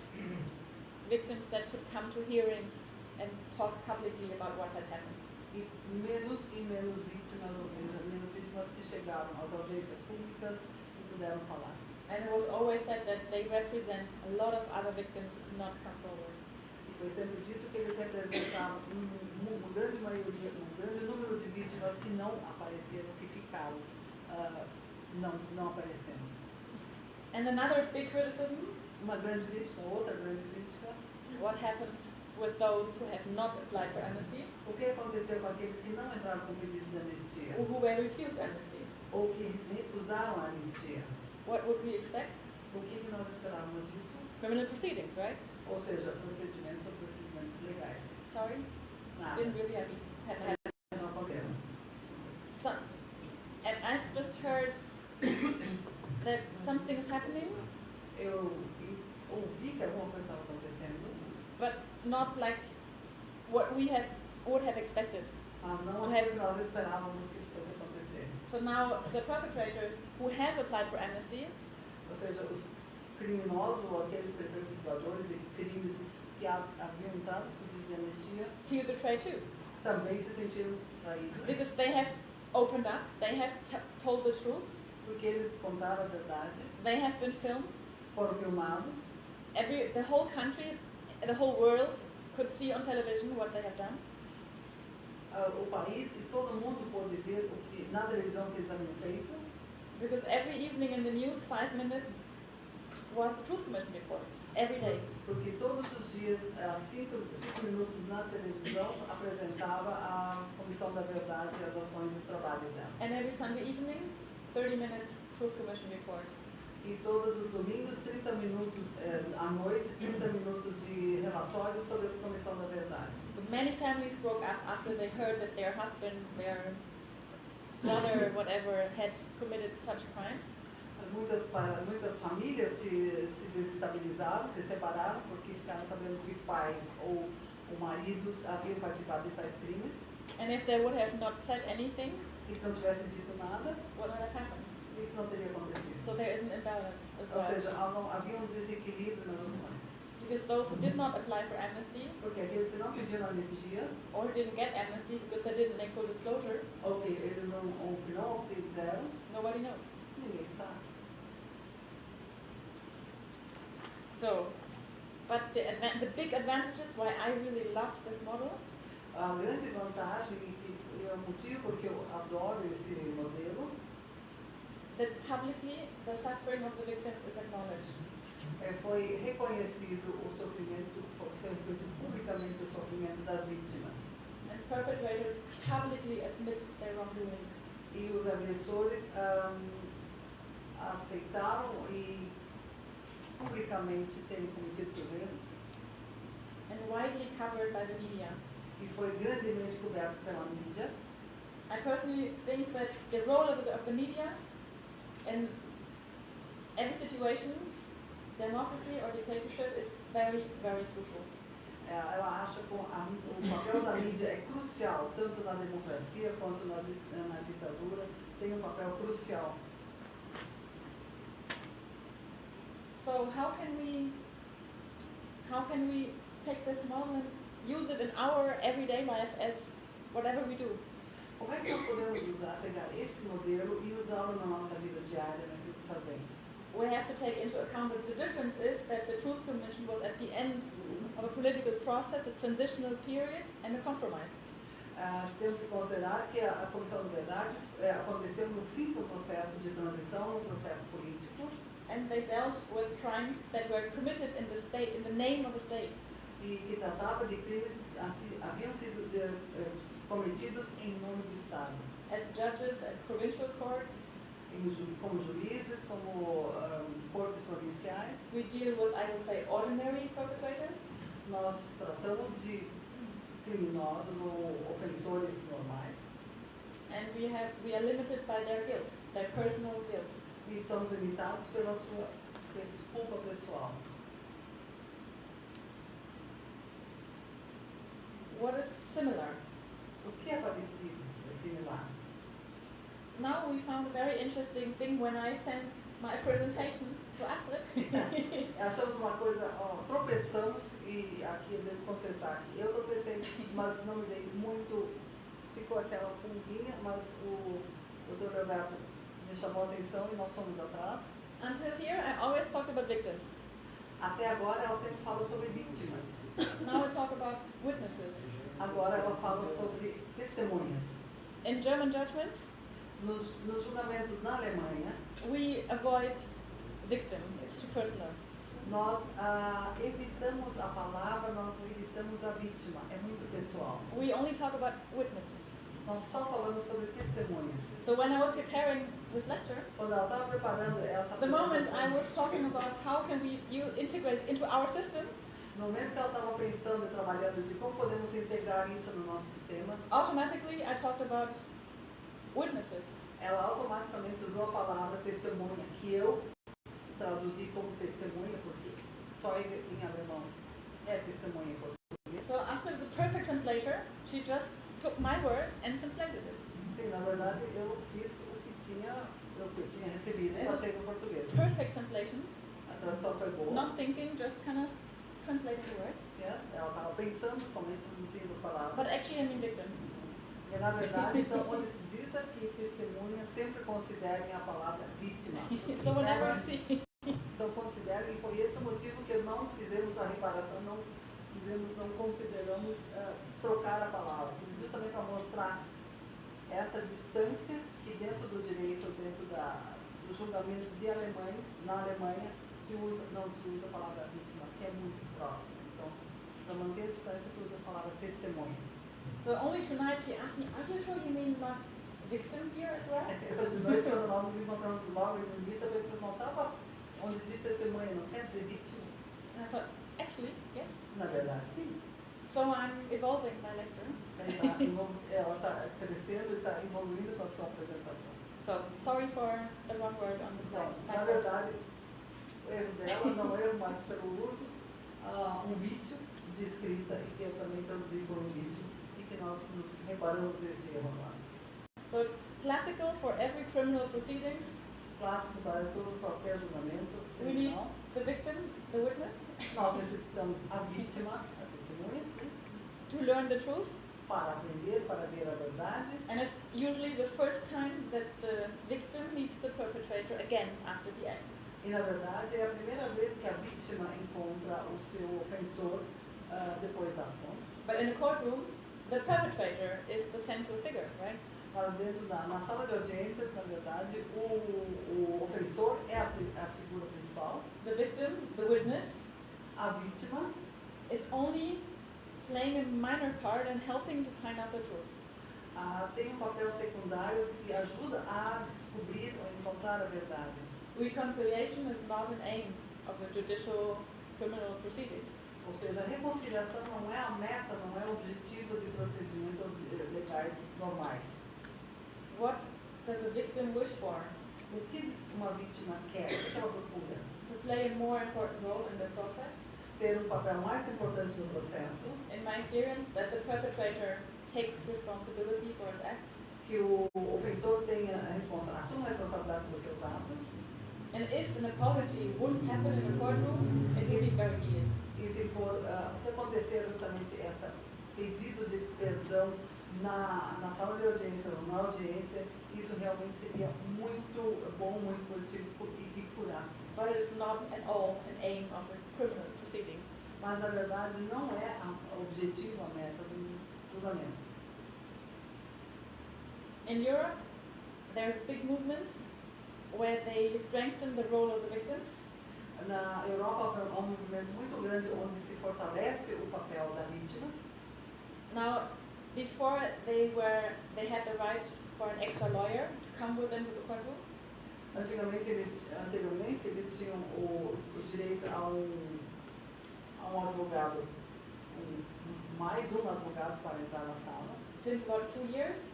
victims that could come to hearings and talk publicly about what had happened. E menos vítimas, ou seja, menos vítimas que chegaram às audiências públicas e puderam falar. And it was always said that they represent a lot of other victims who could not come forward. E foi sempre dito que eles representavam uma grande maioria, um grande número de vítimas que não apareceram, que ficaram não aparecendo. And another big criticism, Uma grande crítica, outra grande crítica, what happened with those who have not applied for amnesty o que aconteceu com aqueles que não entraram com pedido de anistia or who were refused amnesty. ou que se recusaram a anistia. What would we expect? O que nós esperávamos disso? Criminal proceedings, right? Ou seja, procedimentos ou procedimentos legais. Sorry? Nada. Didn't really happen. Não aconteceram. And I've just heard that something is happening, Eu ouvi que alguma coisa estava acontecendo, but not like what we would have expected. mas não aquilo que nós esperávamos que fosse acontecer. So now the perpetrators who have applied for amnesty Ou seja, os criminosos ou aqueles perpetradores de crimes que haviam entrado com pedido de anistia feel betrayed too, também se sentiram traídos, because they have opened up, they have told the truth, porque eles contaram a verdade, they have been filmed. foram filmados, The whole country, the whole world could see on television what they have done. o país e todo mundo pôde ver o que, na televisão que eles haviam feito. Because every evening in the news, 5 minutes was the Truth Commission report. Every day. Porque todos os dias, 5 minutos na televisão, apresentava a Comissão da Verdade e as ações e os trabalhos dela. And every Sunday evening, 30 minutes Truth Commission report. E todos os domingos, 30 minutos à noite, 30 minutos de relatórios sobre a Comissão da Verdade. But many families broke up after they heard that their husband, their brother, whatever, had committed such crimes. Muitas famílias se desestabilizaram, se separaram porque ficaram sabendo que pais ou maridos haviam participado de tais crimes. And if they would have not said anything, E se não tivessem dito nada, what would have happened? isso não teria acontecido. So there is an imbalance as Ou well. seja, havia um desequilíbrio nas ações. Because those who did not apply for amnesty, Porque aqueles que não pediram anistia, or didn't get amnesty because they didn't make full disclosure, ou que eles não obtiveram, nobody knows. ninguém sabe. So, but the big advantages why I really love this model A grande vantagem e o motivo porque eu adoro esse modelo that publicly the suffering of the victims is acknowledged. foi reconhecido o sofrimento, foi reconhecido publicamente o sofrimento das vítimas. And perpetrators publicly admit their wrongdoings. E os agressores aceitaram e publicamente terem cometido seus erros. And widely covered by the media. E foi grandemente coberto pela mídia. I personally think that the role of the media in every situation, democracy or dictatorship, is very, very crucial. Ela acha que o papel da mídia é crucial, tanto na democracia quanto na ditadura, tem um papel crucial. So how can we take this model and use it in our everyday life as whatever we do? Como é que nós podemos pegar esse modelo e usá-lo na nossa vida diária, naquilo que fazemos? We have to take into account that the difference is that the Truth Commission was at the end of a political process, a transitional period, and a compromise. Temos que considerar que a Comissão da Verdade aconteceu no fim do processo de transição, no processo político. And they dealt with crimes that were committed in the state, in the name of the state. E que tratava de crimes que haviam sido cometidos em nome do Estado. As judges at provincial courts, Como juízes, como cortes provinciais, we deal with, I would say, ordinary perpetrators. nós tratamos de criminosos ou ofensores normais. And we are limited by their guilt, their personal guilt. E somos limitados pela sua culpa pessoal. What is similar? O que é parecido, é similar? Now we found a very interesting thing when I sent my presentation to Astrid. Achamos uma coisa, tropeçamos, e aqui eu devo confessar que eu tropecei, mas não me dei muito, ficou aquela pulguinha, mas o Dr. Roberto me chamou a atenção e nós fomos atrás. Until here, I always talked about victims. Até agora ela sempre fala sobre vítimas. Now we talk about witnesses. Agora ela fala sobre testemunhas. In German judgments, Nos julgamentos na Alemanha, we avoid victim. It's too personal. nós evitamos a palavra, nós evitamos a vítima. É muito pessoal. We only talk about witnesses. Nós só falamos sobre testemunhas. So when I was preparing this lecture, Quando ela estava preparando essa the moment I apresentação, was talking about how can we integrate into our system, no momento que ela estava pensando e trabalhando de como podemos integrar isso no nosso sistema, automatically I talked about witnesses. ela automaticamente usou a palavra testemunha, que eu traduzi como testemunha, porque só em alemão é testemunha em português. So Astrid is a perfect translator. She just took my word and translated it. Sim, na verdade eu fiz o que eu tinha recebido e passei para o português. Perfect translation. A tradução foi boa. Not thinking, just kind of translating the words. Ela estava pensando, somente traduzindo as palavras. But actually I mean victim. E na verdade, então, onde se diz aqui testemunha, sempre considerem a palavra vítima. So whenever you see Então considerem, e foi esse o motivo que não fizemos a reparação, dizemos, não consideramos trocar a palavra, justamente para mostrar essa distância que dentro do direito, dentro do julgamento de alemães, na Alemanha, não se usa a palavra vítima, que é muito próxima. Então, para manter a distância, que usa a palavra testemunha. So only tonight she asked me, are you sure you mean not victim here as well? Hoje de noite, quando nós nos encontramos logo no início, eu perguntava onde diz testemunha, não quer dizer vítima? And I thought, actually, yes. Na verdade, sim. So I'm evolving my lecture. Ela está crescendo e está evoluindo com a sua apresentação. So sorry for the wrong word on the Então, slide. na verdade, o erro dela não é mais pelo uso, um vício de escrita, e que eu também traduzi por um vício, e que nós nos reparamos esse erro agora. So classical for every criminal proceedings, Clássico para todo qualquer julgamento we need criminal. the victim, the witness, Nós necessitamos a vítima, a testemunha, to learn the truth. para aprender, para ver a verdade. And it's usually the first time that the victim meets the perpetrator again after the act. E, na verdade, é a primeira vez que a vítima encontra o seu ofensor depois da ação. But in a courtroom, the perpetrator is the central figure, right? Mas na sala de audiências, na verdade, o ofensor é a figura principal. The victim, the witness, A vítima is only playing a minor part and helping to find out the truth. tem um papel secundário que ajuda a descobrir ou encontrar a verdade. Reconciliation is not an aim of a judicial criminal proceedings. Ou seja, a reconciliação não é a meta, não é o objetivo de procedimentos legais normais. What does the victim wish for? O que uma vítima quer? O que ela procura? To play a more important role in the process? Ter um papel mais importante no processo, In my experience, that the perpetrator takes responsibility for his acts. que o ofensor tenha assuma a responsabilidade pelos seus atos. And if an apology would happen in a courtroom, it would be very needed. E se acontecer justamente esse pedido de perdão na sala de audiência ou na audiência, isso realmente seria muito bom, muito positivo e que curasse. But it's not at all an aim of a criminal proceeding. Mas, na verdade, não é o objetivo, a meta do julgamento. In Europe, there's a big movement where they strengthen the role of the victims. Na Europa há um movimento muito grande onde se fortalece o papel da vítima. Now, before they had the right for an extra lawyer to come with them to the courtroom. Anteriormente eles tinham o direito a um advogado, mais um advogado para entrar na sala. Since about 2 years,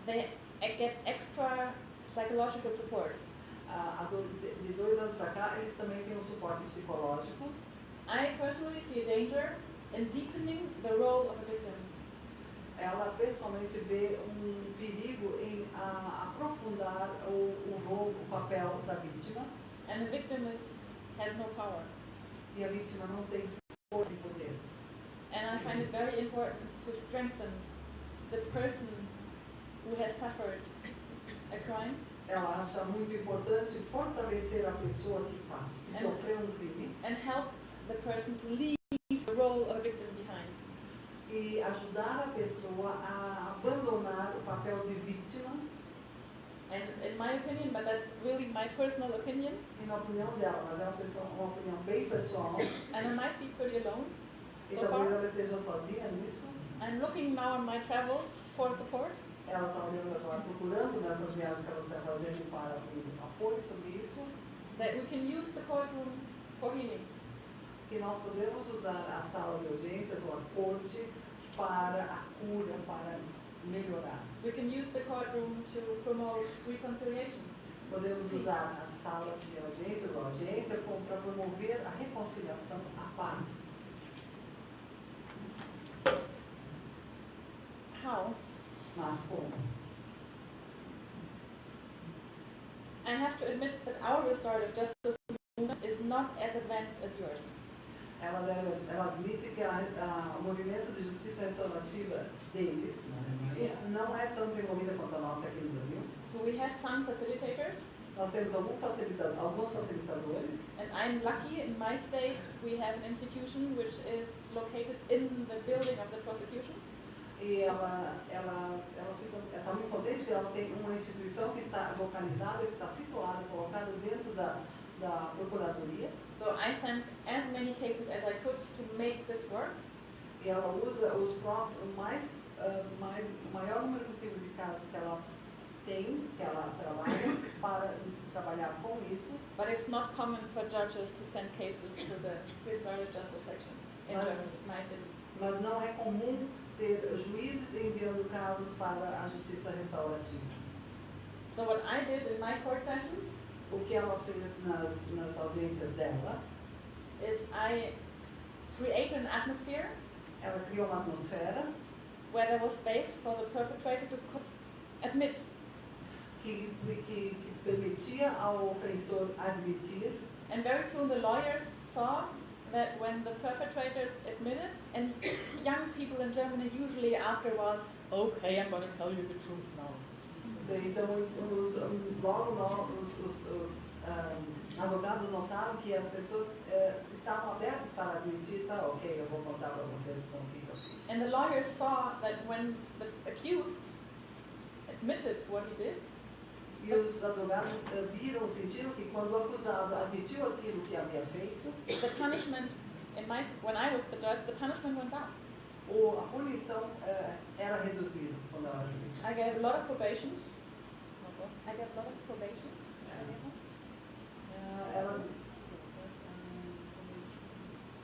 they get extra psychological support. De 2 anos para cá, eles também têm um suporte psicológico. I personally see a danger in deepening the role of a victim. Ela pessoalmente vê um perigo em aprofundar o papel da vítima. And the victim has no power. E a vítima não tem força e poder. And I find it very important to strengthen the person who has suffered a crime. Ela acha muito importante fortalecer a pessoa que sofreu um crime. And help the person to leave the role of a victim behind. E ajudar a pessoa a abandonar o papel de vítima. And in my opinion, but that's really my personal opinion, E na opinião dela, mas é uma opinião bem pessoal. and I might be pretty alone E so talvez far. ela esteja sozinha nisso. I'm looking now on my travels for support. Ela está olhando agora, procurando nessas viagens que ela está fazendo para apoio sobre isso. That we can use the courtroom for healing. Que nós podemos usar a sala de audiências ou a corte para a cura, para melhorar. We can use the courtroom to promote reconciliation. Podemos usar a sala de audiências ou a audiência para promover a reconciliação, a paz. How? Mas como? I have to admit that our restorative justice movement is not as advanced as yours. Ela admite que o movimento de justiça restaurativa deles, na Alemanha, não é tão desenvolvida quanto a nossa aqui no Brasil. So we have some facilitators, Nós temos alguns facilitadores. And I'm lucky in my state we have an institution which is located in the building of the prosecution. E ela está muito contente que ela tem uma instituição que está localizada, que está situada, colocada dentro da Procuradoria. So I sent as many cases as I could to make this work. E ela usa o maior número possível de casos que ela tem, que ela trabalha, para trabalhar com isso. But it's not common for judges to send cases to the restorative justice section in my city. Mas não é comum ter juízes enviando casos para a justiça restaurativa. So what I did in my court sessions, o que ela fez nas audiências dela, is I created an atmosphere. Ela criou uma atmosfera where there was space for the perpetrator to admit. Que permitia ao ofensor admitir. And very soon the lawyers saw that when the perpetrators admitted, and young people in Germany usually after a while, okay, I'm going to tell you the truth now. Então, logo os advogados notaram que as pessoas estavam abertas para admitir, ok, eu vou contar para vocês o que eu fiz. And the lawyers saw that when the accused admitted what he did, e os advogados sentiram que quando o acusado admitiu aquilo que havia feito, the punishment, when I was the judge, the punishment went down. A punição era reduzida quando ela era juiz. I gave a lot of probation.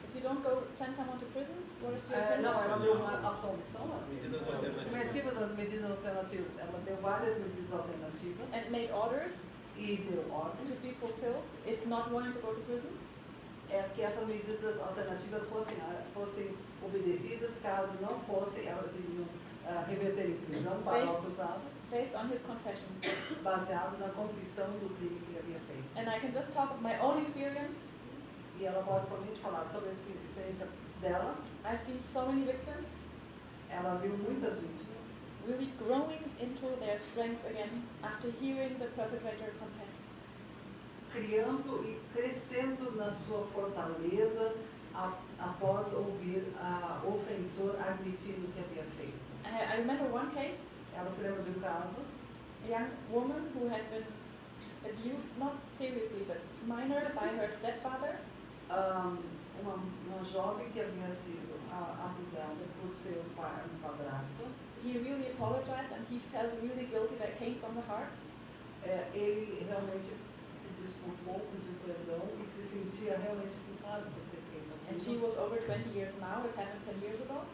If you don't go send someone to prison, what is the não, ela deu uma absolvição. Medidas alternativas. Ela deu várias medidas alternativas. And made orders. E deu ordens. To be fulfilled, if not wanting to go to prison. Que essas medidas alternativas fossem obedecidas, caso não fossem, elas iriam reverter em prisão para o acusado. Based on his confession. Baseado na confissão do crime que ele havia feito. And I can just talk of my own experience. E ela pode somente falar sobre a experiência dela. I've seen so many victims. Ela viu muitas vítimas. Really growing into their strength again after hearing the perpetrator confess. Criando e crescendo na sua fortaleza após ouvir a ofensor admitindo o que havia feito. I remember one case. Ela se lembra de um caso. A young woman who had been abused, not seriously, but minor, by her stepfather. Uma jovem que havia sido abusada por seu padrasto. He really apologized and he felt really guilty. That came from the heart. Ele realmente se desculpou, pediu perdão e se sentia realmente culpado por ter feito aquilo. And she was over 20 years now. It happened 10 years ago.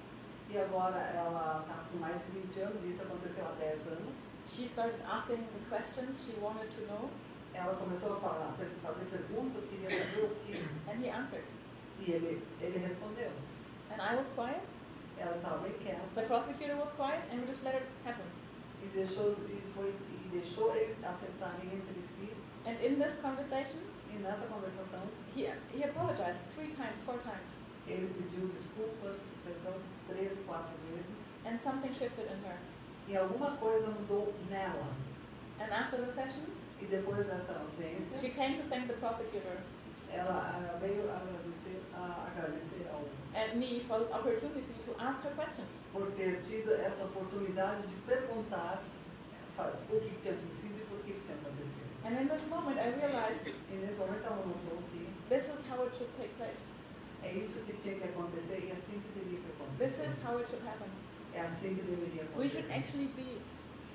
E agora ela está com mais de 20 anos e isso aconteceu há 10 anos. She started asking the questions she wanted to know. Ela começou a fazer perguntas, queria saber o que. And he answered. E ele respondeu. And I was quiet. Ela estava bem quieta. The prosecutor was quiet, and we just let it happen. E deixou eles acertarem entre si. And in this conversation, e nessa conversação, he apologized 3 times, 4 times. Ele pediu desculpas, perdão, 3, 4 vezes. And something shifted in her. E alguma coisa mudou nela. And after the session, e depois dessa audiência, she came to thank the prosecutor. Ela veio agradecer ao and me for this opportunity to ask her questions. Por ter tido essa oportunidade de perguntar o que tinha acontecido e por que tinha acontecido. And in this moment, I realized. E nesse momento ela notou que. This is how it should take place. É isso que tinha que acontecer e assim que deveria acontecer. This is how it should happen. É assim que deveria acontecer. We should actually be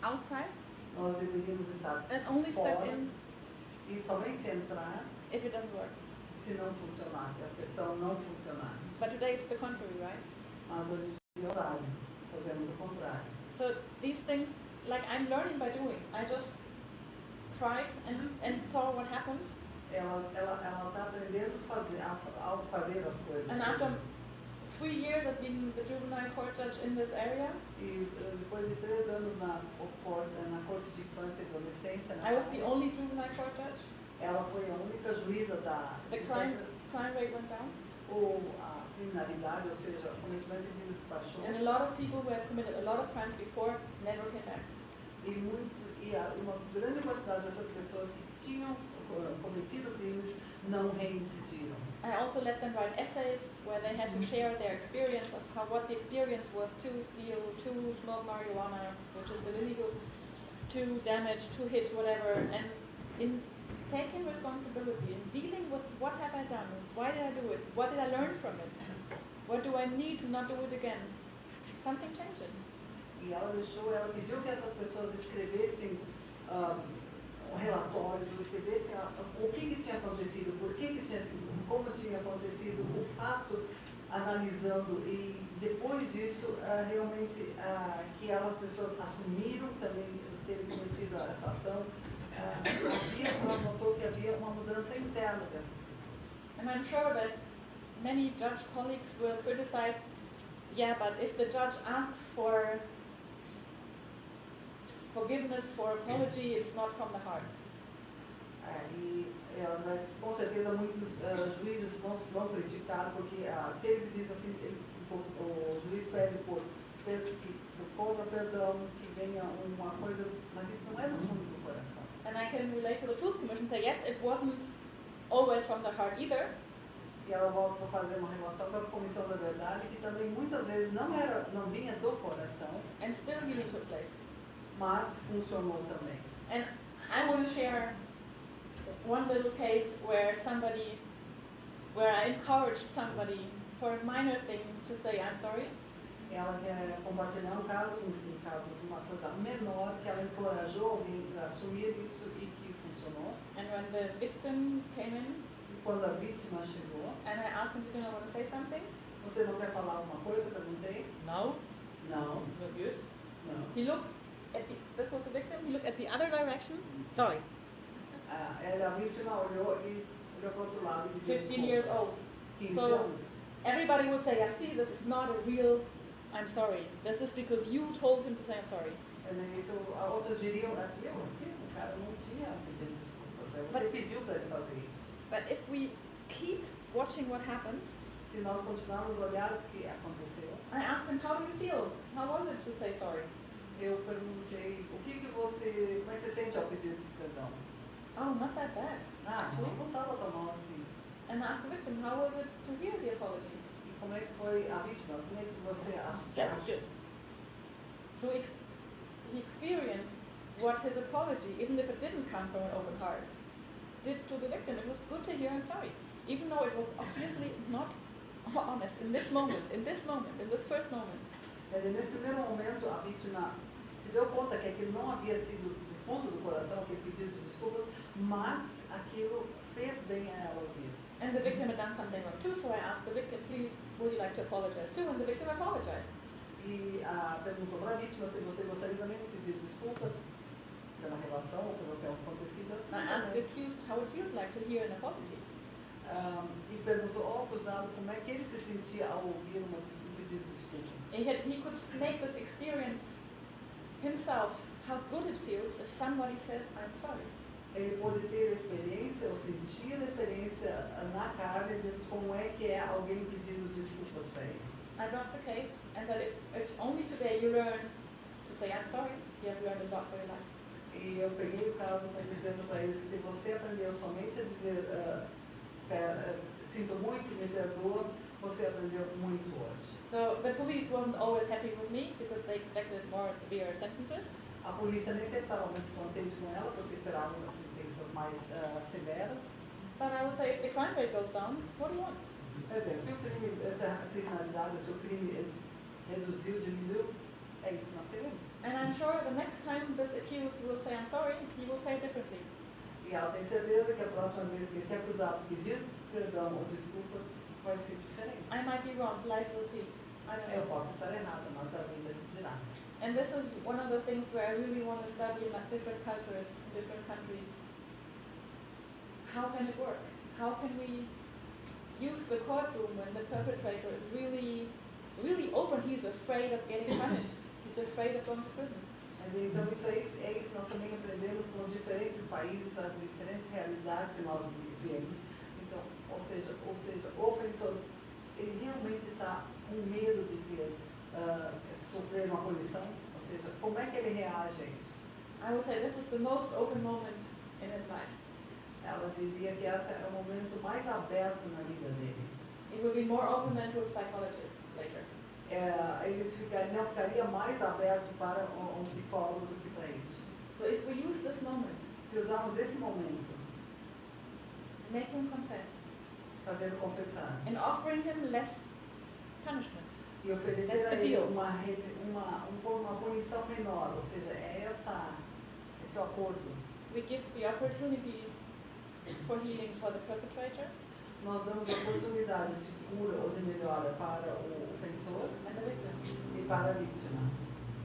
outside. Nós deveríamos estar and only fora step in e somente entrar if it doesn't work. Se não funcionar, se a sessão não funcionar. But today it's the contrary, right? Mas hoje é o contrário. Fazemos o contrário. So these things, like I'm learning by doing. I just tried and saw what happened. Ela está aprendendo ao fazer as coisas. And after 3 years of being the juvenile court judge in this area, e depois de 3 anos na corte de infância e adolescência, I was the only juvenile court judge. Ela foi a única juíza da the crime rate went down. A criminalidade, ou seja, o cometimento de crimes baixou. And a lot of people who have committed a lot of crimes before never came back. E E uma grande quantidade dessas pessoas que tinham cometido crimes não reincidiram. I also let them write essays where they had to share their experience of what the experience was to steal, to smoke marijuana, which is illegal, to damage, to hit, whatever. And in taking responsibility, in dealing with what have I done, why did I do it, what did I learn from it, what do I need to not do it again, something changes. E ela pediu que essas pessoas escrevessem relatórios, escrevessem o que tinha acontecido, por que tinha sido, como tinha acontecido, o fato, analisando, e depois disso, realmente, que as pessoas assumiram também ter cometido essa ação, ela notou que havia uma mudança interna dessas pessoas. And I'm sure that many judge colleagues will criticize, yeah, but if the judge asks for forgiveness, for apology, it's not from the heart. E com certeza muitos juízes vão criticar, porque se ele diz assim, o juiz pede que se cobra perdão, que venha uma coisa, mas isso não é do fundo do coração. And I can relate to the Truth Commission and say, yes, it wasn't always from the heart either. E ela volta para fazer uma relação com a Comissão da Verdade, que também muitas vezes não vinha do coração. And still healing took place. Mas funcionou também. And I want to share one little case where I encouraged somebody for a minor thing to say, I'm sorry. Ela quer compartilhar um caso de uma coisa menor, que ela encorajou alguém a assumir isso e que funcionou. And when the victim came in, E quando a vítima chegou, and I asked him, did you want to say something? você não quer falar alguma coisa? Perguntei. No. Não. No good. Não. He looked at this was the victim, he looked at the other direction. Sorry. A vítima olhou para o outro lado e 15 years old. 15 So anos. everybody would say, I see, this is not a real I'm sorry. This is because you told him to say I'm sorry. Isso, outros diriam, o cara não tinha pedido desculpas. Você pediu para ele fazer isso. But if we keep watching what happens, se nós continuarmos a olhar o que aconteceu, I asked him, how do you feel? How was it to say sorry? Eu perguntei, como é que você sente ao pedir perdão? Oh, not that bad. Actually. Não estava tão mal assim. And I asked the victim, how was it to hear the apology? E como é que foi a vítima? Como é que você Good. So he experienced what his apology, even if it didn't come from an open heart, did to the victim. It was good to hear I'm sorry. Even though it was obviously not honest in this moment, in this first moment. Quer dizer, nesse primeiro momento, a vítima se deu conta que aquilo não havia sido do fundo do coração, aquele pedido de desculpas, mas aquilo fez bem a ela ouvir. And the victim had done something wrong too, so I asked the victim, please, would you like to apologize too? And the victim apologized. E perguntou para a vítima se você gostaria também de pedir desculpas pela relação ou pelo que acontecido assim. I asked the accused how it feels like to hear an apology. E perguntou ao acusado como é que ele se sentia ao ouvir um pedido de desculpas. He could make this experience himself, how good it feels if somebody says, I'm sorry. Ele pode ter a experiência, ou sentir a experiência na carne de como é que é alguém pedindo desculpas para ele. I brought the case and said, if only today you learn to say, I'm sorry, you have learned a lot for your life. E eu peguei o caso dizendo para ele, se você aprendeu somente a dizer, sinto muito, me perdoa, você aprendeu muito hoje. So the police wasn't always happy with me because they expected more severe sentences. A polícia nem sempre estava muito contente com ela, porque esperavam sentenças mais severas. But I would say, if the crime rate goes down, what do you want? Por exemplo, se essa criminalidade, o seu crime reduziu, diminuiu, é isso que nós queremos. And I'm sure the next time this accused will say, I'm sorry, he will say it differently. E ela tem certeza que a próxima vez que esse acusado pedir perdão ou desculpas, vai ser diferente. I might be wrong, life will see. I don't Eu know. posso estar errada, mas a vida dirá. And this is one of the things where I really want to study in different cultures, different countries. How can it work? How can we use the courtroom when the perpetrator is really open? He's afraid of getting punished. He's afraid of going to prison. Mas então isso aí é isso que nós também aprendemos com os diferentes países, as diferentes realidades que nós vivemos. Então, ou seja, o ofensor, ele realmente está com medo de ter sofrer uma punição, ou seja, como é que ele reage a isso? I would say this is the most open moment in his life. Ela diria que esse é o momento mais aberto na vida dele. It will be more open than to a psychologist later. Ele não ficaria mais aberto para um psicólogo do que para isso. So if we use this moment, Se usarmos esse momento, make him confess, fazê-lo confessar, and offering him less punishment. e oferecer a ele uma punição menor, ou seja, esse é o acordo. We give the opportunity for healing for the perpetrator Nós damos a oportunidade de cura ou de melhora para o ofensor and the victim. e para a vítima.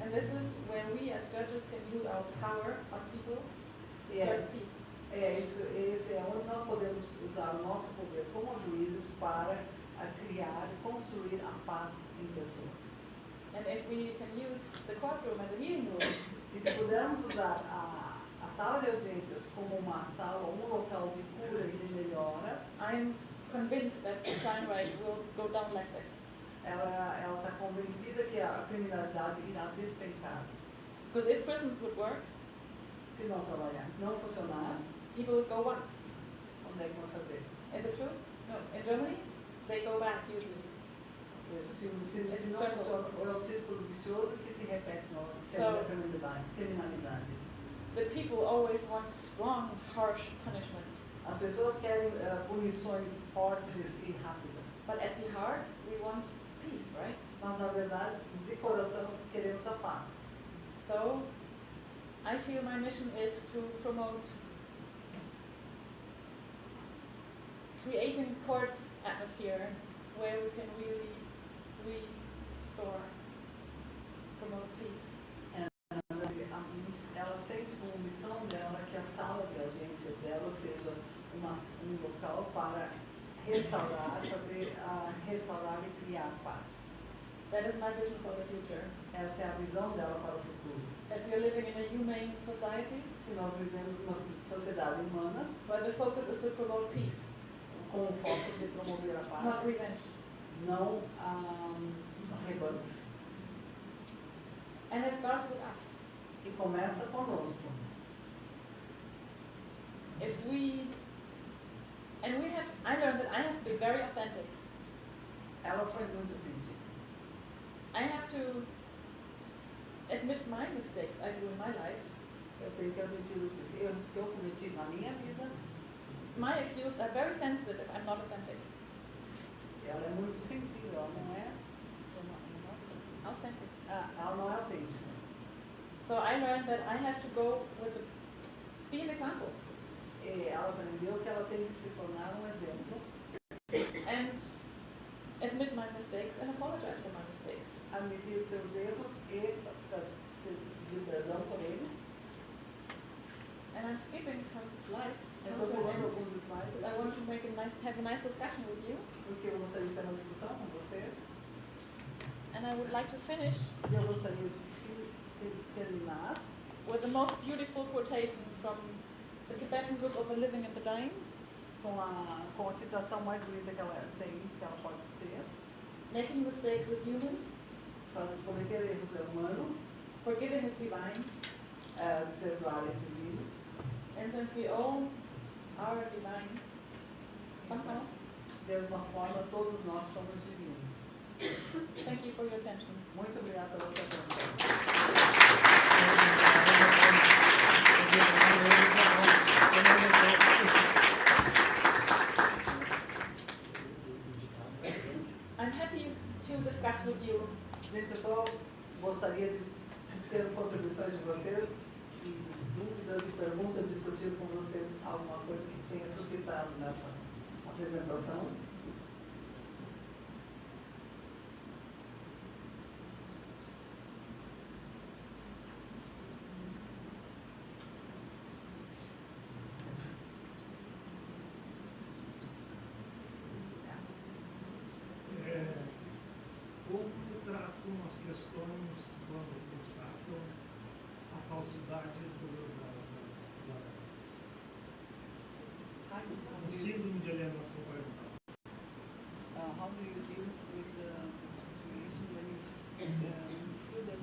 And this is where we as judges can use our power on people to E serve peace. esse é onde nós podemos usar o nosso poder como juízes para criar e construir a paz em pessoas. And if we can use the courtroom as a healing room, E se pudermos usar a sala de audiências como uma sala, um local de cura e de melhora, I'm convinced that the crime rate will go down like this. ela está convencida que a criminalidade irá despencar. Because if prisons would work, Se não trabalhar, não funcionar, people would go once. onde é que vai fazer? Is it true? No. In Germany, they go back usually. Ou seja, se não funciona, é o círculo vicioso que se repete sempre a criminalidade. The people always want strong, harsh punishments. As pessoas querem punições fortes e rápidas. But at the heart, we want peace, right? Mas, na verdade, de coração, queremos a paz. So, I feel my mission is to promote creating court atmosphere where we can really restore, promote peace. Ela sente como missão dela que a sala de audiências dela seja um local para restaurar, restaurar e criar paz. That is my vision for the future. Essa é a visão dela para o futuro. That we are living in a humane society Que nós vivemos uma sociedade humana where the focus is to promote peace, com o foco de promover a paz, not revenge. não rebanho. And it starts with us. E começa conosco. I learned that I have to be very authentic. Ela foi muito vídeo. I have to admit my mistakes I do in my life. Eu tenho que admitir os erros que eu cometi na minha vida. My accused are very sensitive if I'm not authentic. Ela é muito sensível, ela não é Authentic. ela não é autêntica. So I learned that I have to go be an example. E ela aprendeu que ela tem que se tornar um exemplo. And admit my mistakes and apologize for my mistakes. Admitir os seus erros e pedir perdão por eles. And I'm skipping some slides. Eu estou pulando alguns slides I want to have a nice discussion with you. porque eu gostaria de ter uma discussão com vocês. And I would like to finish E eu gostaria de terminar with the most beautiful quotation from the Tibetan book of the living and the dying. com a citação mais bonita que ela tem, que ela pode ter. Making mistakes is human, Cometer erros é humano, forgiving is divine. perdoar é divino. And since we all are divine, somehow, De alguma forma, todos nós somos divinos. thank you for your attention. Muito obrigada pela sua atenção. I'm happy to discuss with you Gente, gostaria de ter contribuições de vocês, e dúvidas e perguntas, discutir com vocês alguma coisa que tenha suscitado nessa apresentação. Como tratam as questões quando constatam a falsidade da síndrome de alienação parental? How do you deal with the situation when you feel that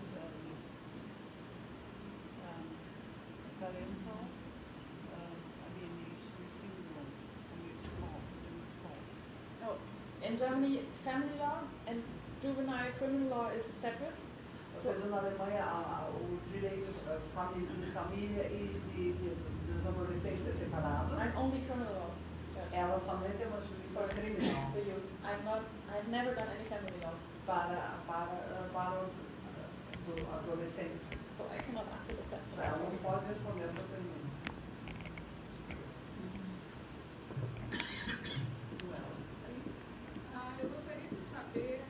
Germany, family law and juvenile criminal law is separate. Ou seja, na Alemanha, o direito de família e dos adolescentes é separado. I'm only criminal law judge. Ela somente é uma juíza criminal. The youth. I've never done any family law. Para adolescentes. So I cannot answer the question. Ela não pode responder essa pergunta. Eu gostaria de saber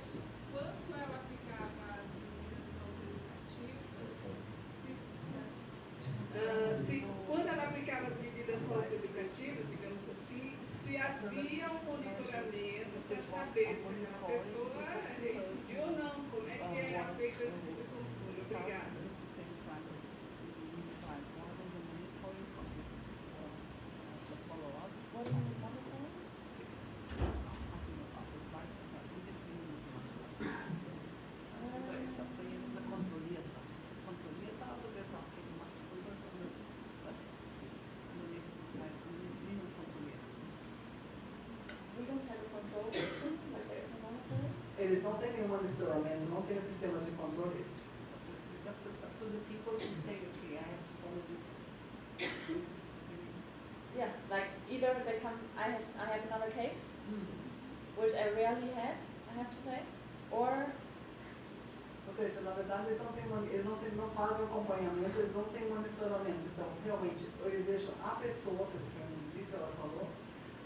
quando ela aplicava as medidas socioeducativas, quando ela aplicava as medidas socioeducativas, digamos assim, se havia um monitoramento para saber se a pessoa reincidiu ou não, como é que é feito esse tipo de controle. Obrigada. Eles não têm nenhum monitoramento, não tem um sistema de controle. It's up to the people to say, okay, I have to follow this. Yeah, like either they come, I have another case, which I rarely had, I have to say, or... Ou seja, na verdade, eles não fazem acompanhamento, eles não têm monitoramento. Então, realmente, eles deixam a pessoa, que ela falou,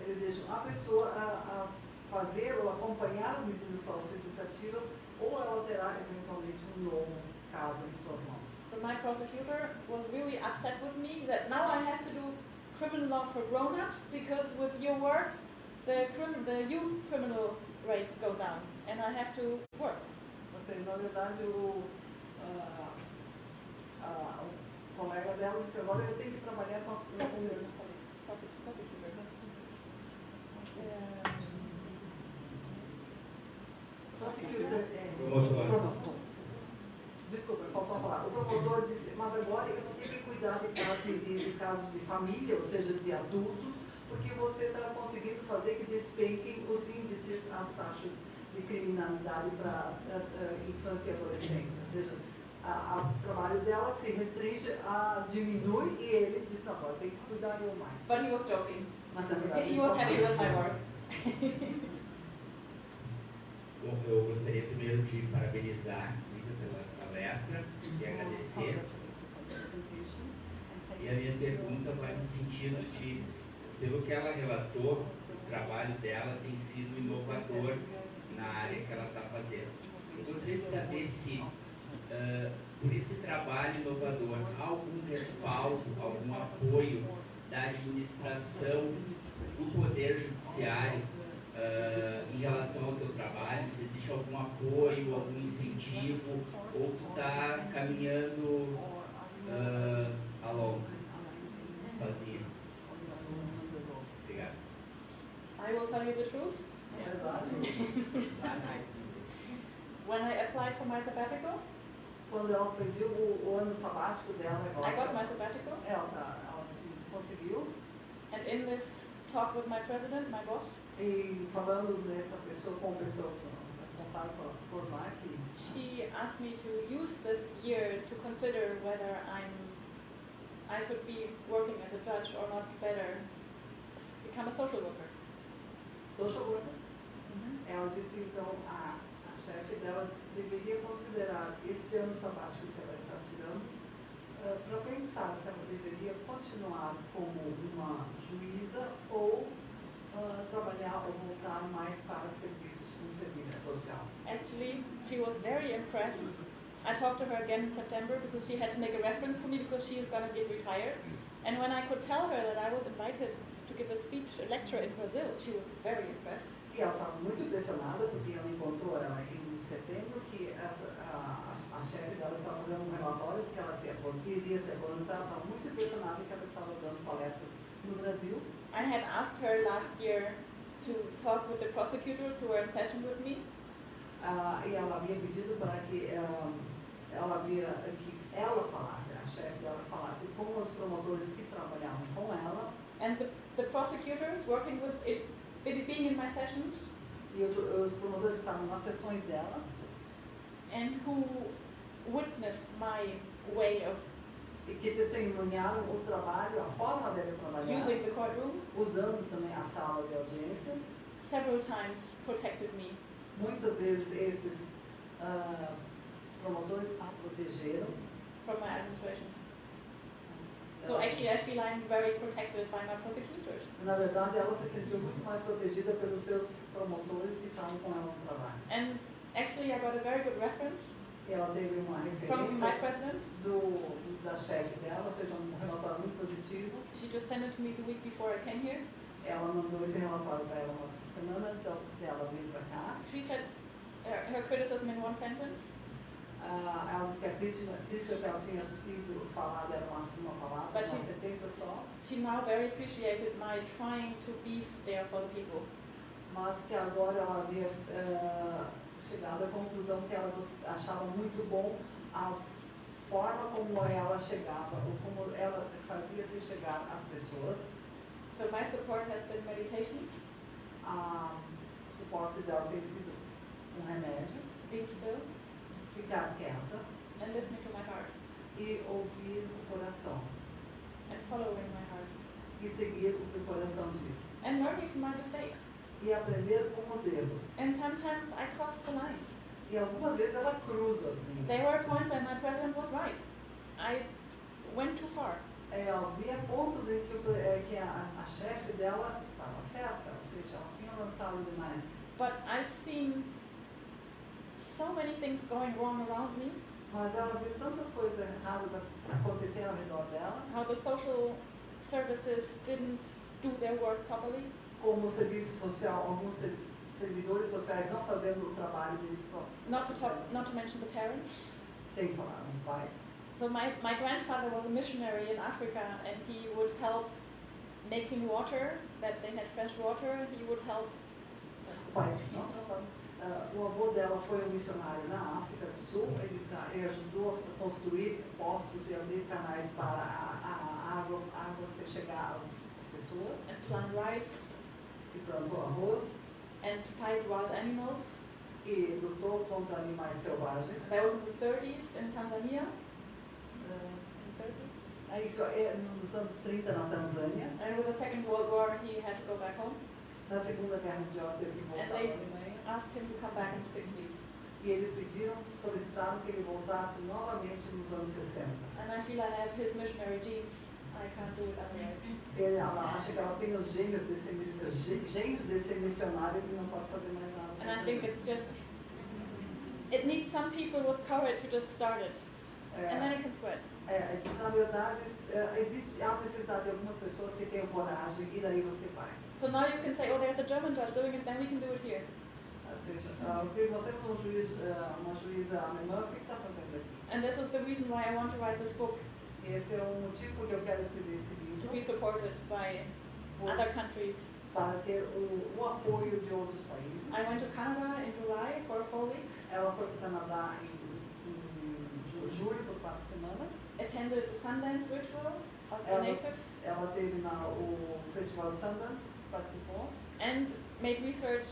eles deixam a pessoa a fazer ou acompanhar as medidas socioeducativas, ou ela terá eventualmente um novo caso em suas mãos. So my prosecutor was really upset with me that now I have to do criminal law for grown-ups because with your work the youth criminal rates go down and I have to work. Ou seja, na verdade, o colega dela disse, agora eu tenho que trabalhar com a Desculpa, faltou a palavra. O promotor disse, mas agora eu não tenho que cuidar de casos de família, ou seja, de adultos, porque você está conseguindo fazer que despenquem os índices, as taxas de criminalidade para infância e adolescência. Ou seja, o trabalho dela se restringe a diminuir e ele disse, não, agora tem que cuidar eu mais. But he was joking. Mas na verdade, he was happy with my work. Bom, eu gostaria primeiro de parabenizar pela palestra e agradecer. E a minha pergunta vai no sentido de, pelo que ela relatou, o trabalho dela tem sido inovador na área que ela está fazendo. Eu gostaria de saber se, por esse trabalho inovador, há algum respaldo, algum apoio da administração, do Poder Judiciário, em relação ao teu trabalho, se existe algum apoio, algum incentivo, ou tu está caminhando along, sozinha. Obrigado. I will tell you the truth. When I applied for my sabbatical, quando ela pediu o ano sabático dela, I got my sabbatical. Ela conseguiu. And in this talk with my president, my boss, e falando nessa pessoa com a pessoa responsável por formar aqui, she asked me to use this year to consider whether I should be working as a judge or not better become a social worker. Social worker? Ela disse então a chefe dela deveria considerar esse ano sabático que ela está tirando para pensar se ela deveria continuar como uma juíza ou trabalhar ou voltar mais para serviços, serviço social. Actually, she was very impressed. I talked to her again in September because she had to make a reference for me because she is going to get retired. And when I could tell her that I was invited to give a speech, a lecture in Brazil, she was very impressed. E ela estava muito impressionada porque ela encontrou ela em setembro que a chefe dela estava fazendo um relatório porque ela iria se aposentar. Ela estava muito impressionada que ela estava dando palestras no Brasil. I had asked her last year to talk with the prosecutors who were in session with me. E ela havia pedido para que ela falasse, a chefe dela falasse com os promotores que trabalhavam com ela. And the prosecutors working with it being in my sessions E os promotores que estavam nas sessões dela, and who witnessed my way of e que testemunharam o trabalho, a forma dele trabalhar, using the courtroom, usando também a sala de audiências. several times protected me. Muitas vezes esses promotores a protegeram. From my administration. So actually I feel I'm very protected by my prosecutors. Na verdade, ela se sentiu muito mais protegida pelos seus promotores que estavam com ela no trabalho. And actually I got a very good reference E ela teve uma from my referência president. da chefe dela, ou seja, um relatório muito positivo. She just sent it to me the week before I came here. Ela mandou esse relatório para ela umas semanas antes dela vir para cá. She said her criticism in one sentence. Ela disse que a crítica que ela tinha sido falada era uma palavra, But uma sentença só, She now very appreciated my trying to be there for the people. mas que agora ela havia chegado à conclusão que ela achava muito bom a forma como ela chegava, ou como ela fazia-se chegar às pessoas. So my support has been meditation, O suporte dela tem sido um remédio, being still, ficar quieta and listening to my heart, e ouvir o coração, and following my heart, e seguir o que o coração diz, and learning from my mistakes. e aprender com os erros. And sometimes I cross the lines. E algumas vezes ela cruza as There linhas. were points when my president was right. I went too far. Havia pontos em que a chefe dela estava certa, ou seja, ela tinha avançado demais. But I've seen so many things going wrong around me, Mas ela viu tantas coisas erradas acontecerem ao redor dela, how the social services didn't do their work properly, como o serviço social, alguns servidores sociais não fazendo o trabalho deles próprios, not to mention the parents. sem falar nos pais. So my grandfather was a missionary in Africa, and he would help making water, that they had fresh water. He would help. O avô dela foi um missionário na África do Sul, ele ajudou a construir poços e abrir canais para a água chegar às pessoas, And plant rice e plantou arroz, and fight wild animals. e lutou contra animais selvagens. That was in the 30s in Tanzania. In the 30s. Isso nos anos 30 na Tanzânia. And with the Second World War, he had to go back home. Na Segunda Guerra Mundial teve que voltar para a Alemanha. Asked him to come back in the 60s. E eles solicitaram que ele voltasse novamente nos anos 60. And I feel I have his missionary genes. I can't do it otherwise. Ela acha que ela tem os genes desse missionário e não pode fazer mais nada. And I think it's just, it needs some people with courage to just start it. And then it can spread. Na verdade, há necessidade de algumas pessoas que tenham coragem e daí você vai. So now you can say, oh, there's a German judge doing it, then we can do it here. Ou seja, você é uma juíza alemã, o que está fazendo aqui? And this is the reason why I want to write this book, Esse é o motivo porque eu quero escrever esse to be livro, supported by other countries. para ter o apoio de outros países. I went to Canada in July for 4 weeks, Ela foi para o Canadá em julho por 4 semanas. attended the Sundance ritual of the Ela, native, ela teve o Festival Sundance, participou. and made research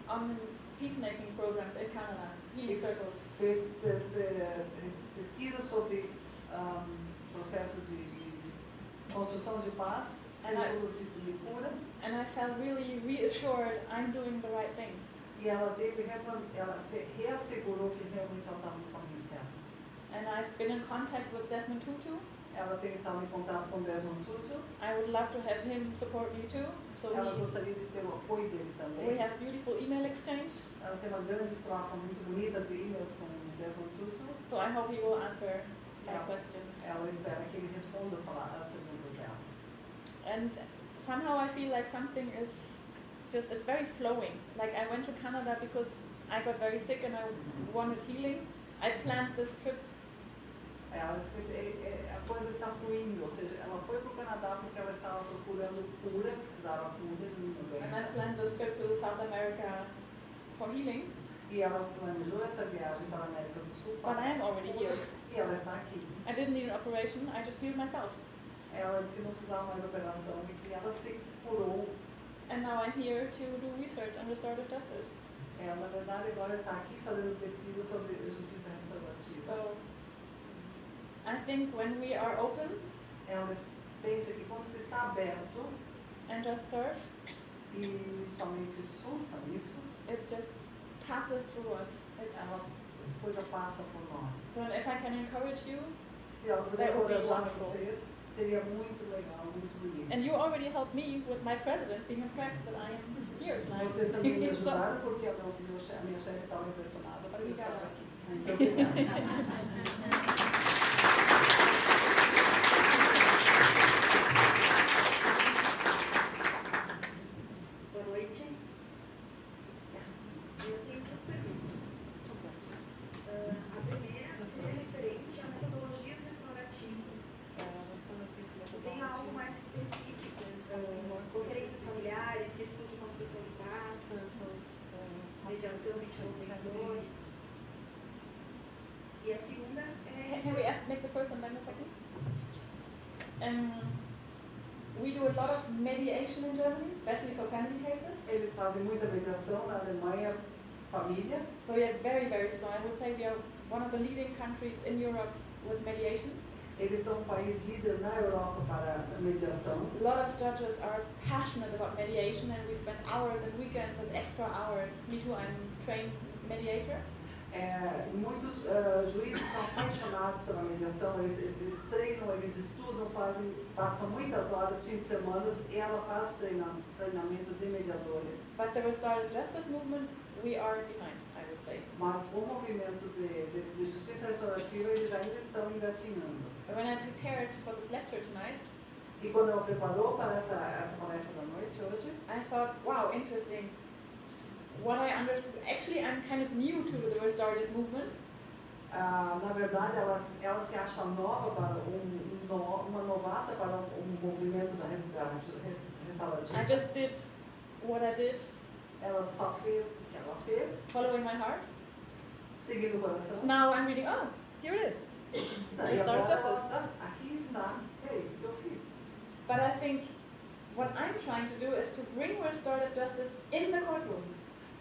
on peacemaking programs in Canada, healing circles. Fez pesquisa sobre processos de construção de paz, círculos de cura, And I felt really reassured I'm doing the right thing. e ela se reassegurou que realmente ela estava no caminho certo. And I've been in contact with Desmond Tutu. Ela tem estado em contato com Desmond Tutu, I would love to have him support me too. So ela gostaria de ter o apoio dele we também. have beautiful email exchange. Ela tem uma grande troca muito bonita de e-mails com Desmond Tutu. So I hope he will answer my Yeah. questions. Ela espera que ele responda as perguntas dela. And somehow I feel like something is just, it's very flowing. Like I went to Canada because I got very sick and I wanted healing. I planned this trip. A coisa está fluindo, ou seja, ela foi para o Canadá porque ela estava procurando cura, precisava cura de uma And I doença. planned this trip to South America for healing. E ela planejou essa viagem para a América do Sul But para I am already cura, here. e ela está aqui. I didn't need an operation, I just healed myself. Ela disse que não precisava mais de operação e que ela se curou and now I'm here to do research on restorative justice. Na verdade, agora está aqui fazendo pesquisa sobre justiça restaurativa. So, I think when we are open Ela pensa que quando você está aberto and just serve, e somente surfa nisso, it just passes through us. a coisa passa por nós. So if I can encourage you, Se ela puder That would be encorajar wonderful. vocês, seria muito legal, muito bonito. and you already helped me with my president being impressed that I am here tonight. Vocês também me So- ajudaram porque a minha chefe estava impressionada porque eu estava Obrigada. aqui. Muito obrigada. Boa noite. Eu tenho duas perguntas. A primeira é referente a metodologias restaurativas. Tem algo mais específico? Conferências familiares, círculos de construção de paz, mediação de convenções. E a segunda Can we make the first and then the second? We do a lot of mediation in Germany, especially for family cases. Eles fazem muita mediação na Alemanha, família. So we are very, very strong. I would say we are one of the leading countries in Europe with mediation. Eles são um país líder na Europa para a mediação. A lot of judges are passionate about mediation, and we spend hours and weekends and extra hours. Me too, I'm trained mediator. Muitos juízes são apaixonados pela mediação, eles treinam, eles estudam, passam muitas horas, fins de semana, e ela faz treinamento de mediadores. But the restorative justice movement, we are behind, I would say. Mas o movimento de justiça restaurativa, eles ainda estão engatinhando. But when I prepared for this lecture tonight, E quando ela preparou para essa palestra da noite hoje, I thought, wow, interesting. What I understood, actually I'm kind of new to the restorative movement. na verdade, ela se acha nova para uma novata para movimento da restaurativa. I just did what I did, Ela só fez o que ela fez, following my heart. seguindo o coração. Now I'm reading, oh, here it is. E Restorative agora justice. ela, aqui está, é isso que eu fiz. But I think what I'm trying to do is to bring restorative justice in the courtroom.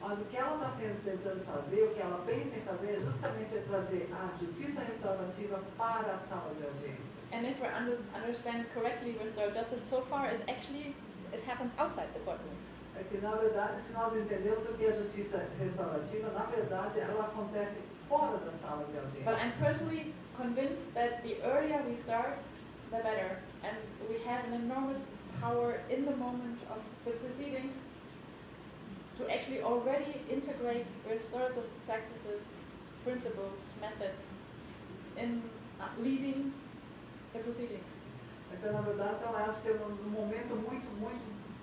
Mas o que ela está tentando fazer, o que ela pensa em fazer, é justamente trazer a justiça restaurativa para a sala de audiências. And if we understand correctly, restorative justice so far is actually, it happens outside the courtroom. É que, na verdade, se nós entendemos o que é a justiça restaurativa, na verdade, ela acontece fora da sala de But audiências. I'm personally convinced that the earlier we start, the better. And we have an enormous power in the moment of the proceedings to actually already integrate restorative practices, principles, methods in leading the proceedings. Então, na verdade, eu acho que é um momento muito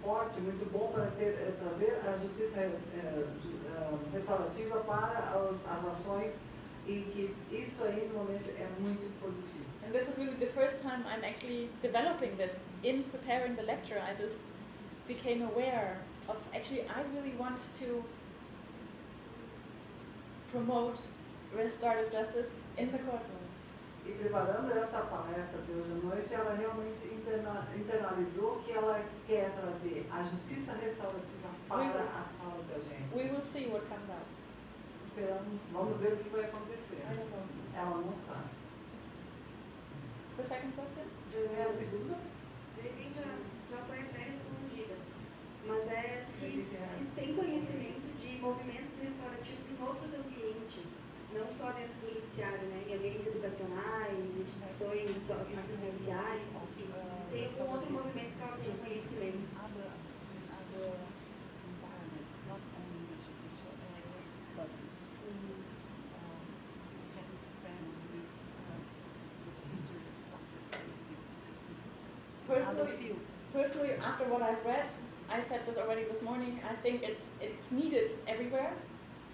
forte, muito bom para trazer a justiça restaurativa para as ações e que isso aí, no momento, é muito positivo. And this is really the first time I'm actually developing this. In preparing the lecture, I just became aware of, actually, I really want to promote restorative justice in the courtroom. E preparando essa palestra de hoje à noite, ela realmente internalizou que ela quer trazer a justiça restaurativa para a sala de audiência. We will see what comes out. Esperando, vamos ver o que vai acontecer. I don't know. Ela não sabe. The second question? É a segunda? De repente já foi até respondida, mas se tem conhecimento de movimentos restaurativos em outros ambientes, não só dentro do judiciário, né, em ambientes educacionais, instituições assistenciais, enfim, tem algum outro movimento que ela tem conhecimento. Personally, after what I've read, I said this already this morning, I think it's needed everywhere.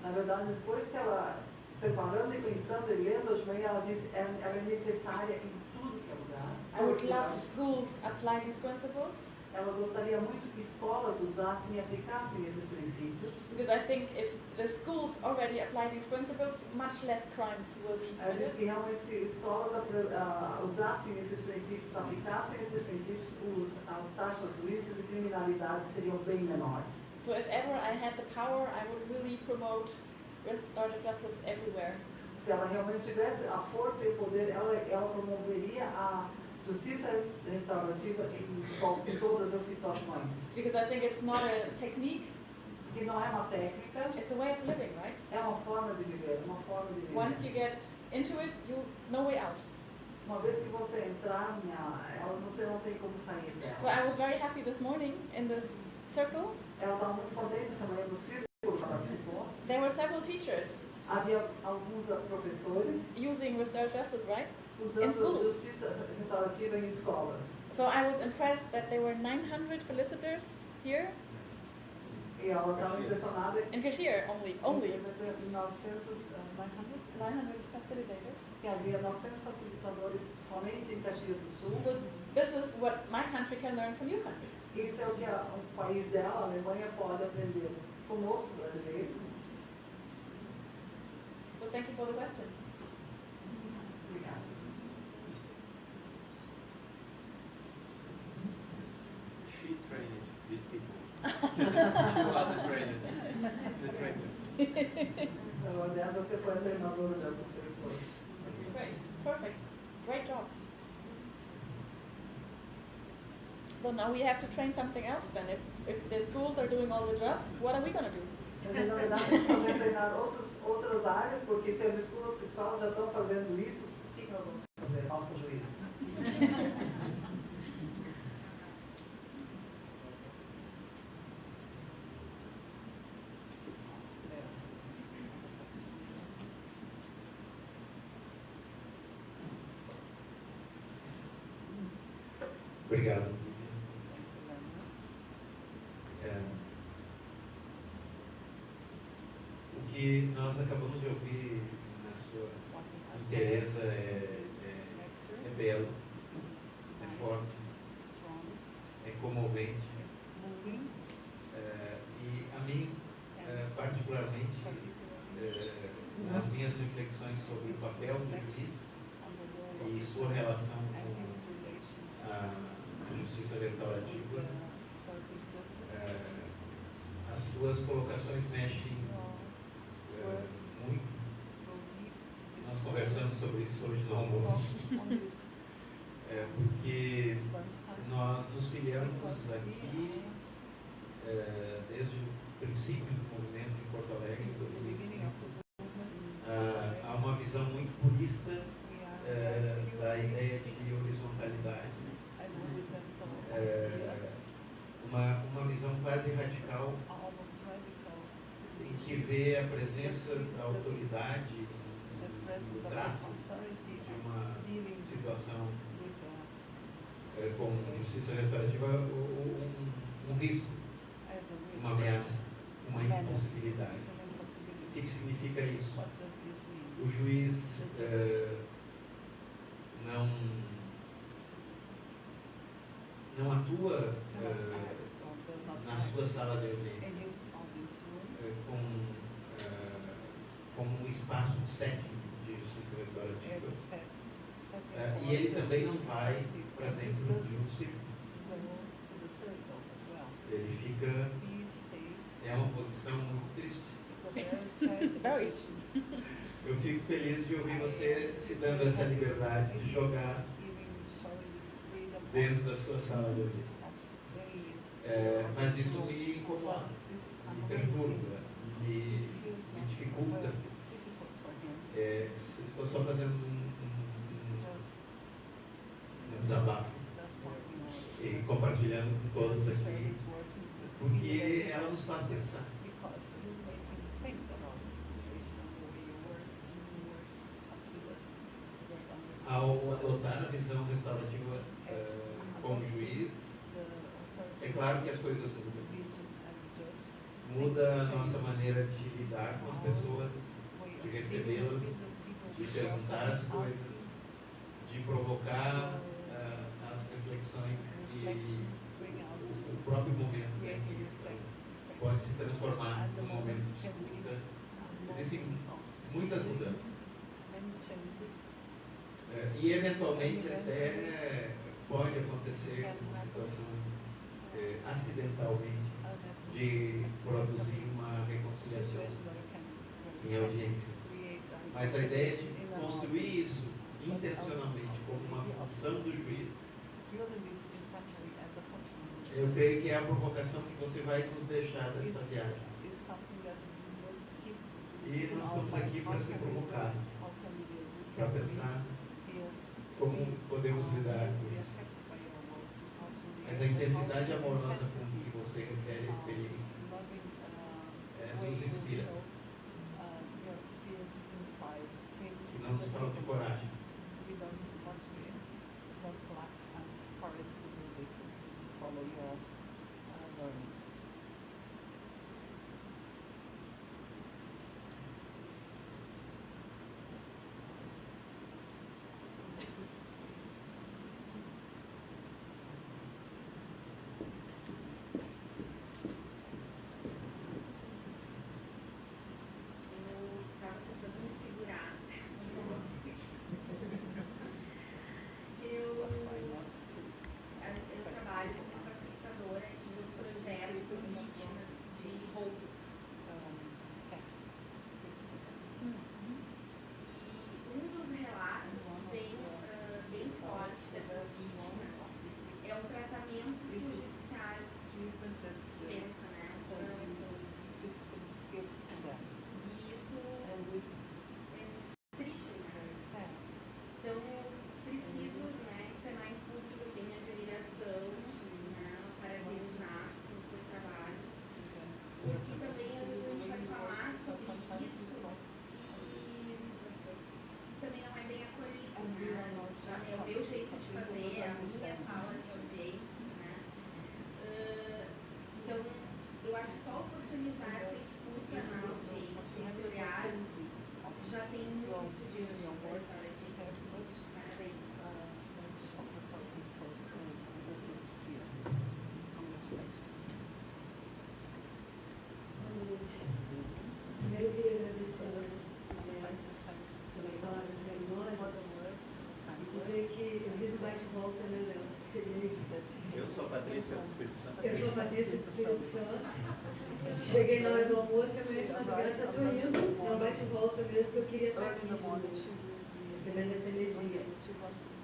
Na verdade, depois que ela, preparando e pensando e lendo hoje de manhã, ela disse que ela é necessária em tudo que é lugar. I would love schools apply these principles. ela gostaria muito que escolas usassem e aplicassem esses princípios. Because I think if the schools already apply these principles, much less crimes will be Ela diz committed. que realmente se escolas usassem esses princípios, aplicassem esses princípios, as taxas suíças de criminalidade seriam bem menores. So if ever I had the power, I would really promote restorative justice everywhere. Se ela realmente tivesse a força e o poder, ela promoveria a justiça restaurativa em todas as situações. Because I think it's not a technique, Que não é uma técnica, it's a way of living, right? é uma forma de viver, uma forma de viver. Once you get into it, you no way out. Uma vez que você entrar ela, você não tem como sair dela. So I was very happy this morning in this circle. Ela estava muito contente essa manhã no círculo que ela participou. There were several teachers Havia alguns professores using restorative justice, right? In usando schools. justiça restaurativa em escolas. So I was impressed that there were 900 felicitors here E ela estava impressionada in Kashir only. 900 900 facilitators. que havia 900 facilitadores somente em Caxias do Sul. So this is what my country can learn from your country. Isso é o que o país dela, a Alemanha, pode aprender conosco, brasileiros. Well, thank you for the questions. Obrigada. She trained these people. She wasn't trained. The trainers. Então, você foi a treinadora dessas pessoas. Great, perfect, great job. So now we have to train something else then. If the schools are doing all the jobs, what are we going to do? Na verdade, temos que fazer treinar outras áreas, porque se as escolas já estão fazendo isso, o que nós vamos fazer, nós como juízes? Obrigado. O que nós acabamos de ouvir na sua interesse é belo, é forte, é comovente. E a mim, particularmente, nas minhas reflexões sobre o papel do juiz e sua relação com a justiça restaurativa, as tuas colocações mexem muito. Nós conversamos sobre isso hoje no almoço. Porque nós nos filiamos aqui desde o princípio do movimento em Porto Alegre, em 2005, há uma visão muito purista da ideia de horizontalidade. Uma visão quase radical em que vê a presença da autoridade no trato de uma situação como justiça restaurativa um risco, uma ameaça, uma impossibilidade. O que significa isso? O juiz não atua na sua sala de audiência como um espaço sétimo de justiça restaurativa. E ele também não vai para dentro do círculo. Ele fica... É uma posição muito triste. Eu fico feliz de ouvir você se dando essa liberdade de jogar dentro da sua sala de audiência. Mas isso me incomoda, me perturba, me dificulta. Estou só fazendo um desabafo e compartilhando com todos aqui, porque ela nos faz pensar. Ao adotar a visão restaurativa como juiz, é claro que as coisas mudam. Muda a nossa maneira de lidar com as pessoas, de recebê-las, de perguntar as coisas, de provocar as reflexões que o próprio momento de aquisição pode se transformar num momento de escuta. Existem muitas mudanças. E eventualmente até pode acontecer uma situação acidentalmente de produzir uma reconciliação em audiência. Mas a ideia de construir isso intencionalmente como uma função do juiz, eu creio que é a provocação que você vai nos deixar dessa viagem. E nós estamos aqui para ser provocados, para pensar como podemos lidar com isso. Mas a intensidade amorosa com que você refere a experiência nos inspira. Que não nos falte coragem. Eu sou Patrícia do Espírito Santo. Cheguei na hora do almoço e amanhã de madrugada já estou indo. É um bate-volta mesmo, porque eu queria estar aqui de novo, recebendo essa energia.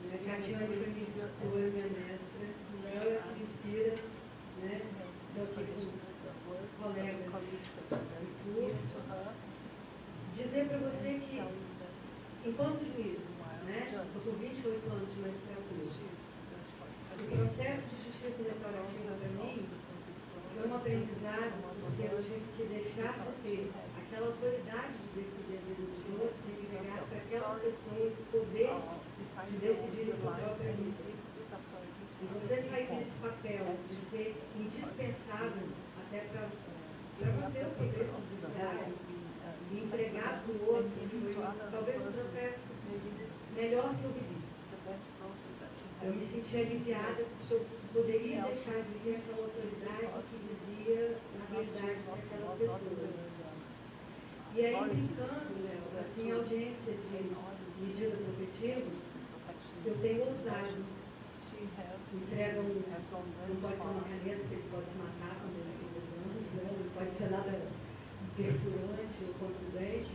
Minha Catiane foi minha instrutora, minha mestra. Ela é que me inspira, né? Estou aqui com colegas do curso. Dizer para você que, enquanto juiz, né? Eu estou 28 anos de magistratura. O processo de justiça restaurativa para mim foi um aprendizado, porque eu tive que deixar de ter aquela autoridade de decidir a vida dos outros e entregar para aquelas pessoas o poder de decidir a sua própria vida. E você sair desse papel de ser indispensável até para manter o poder judiciário e entregar para o outro foi talvez um processo melhor que eu vivi. Eu me senti aliviada porque eu poderia deixar de ser aquela autoridade que dizia a realidade para aquelas pessoas. E aí, brincando, assim, em audiência de medida protetiva, eu tenho ousado. Entregam, não pode ser uma caneta, porque eles podem se matar quando eles estão levando, não pode ser nada perfurante ou contundente,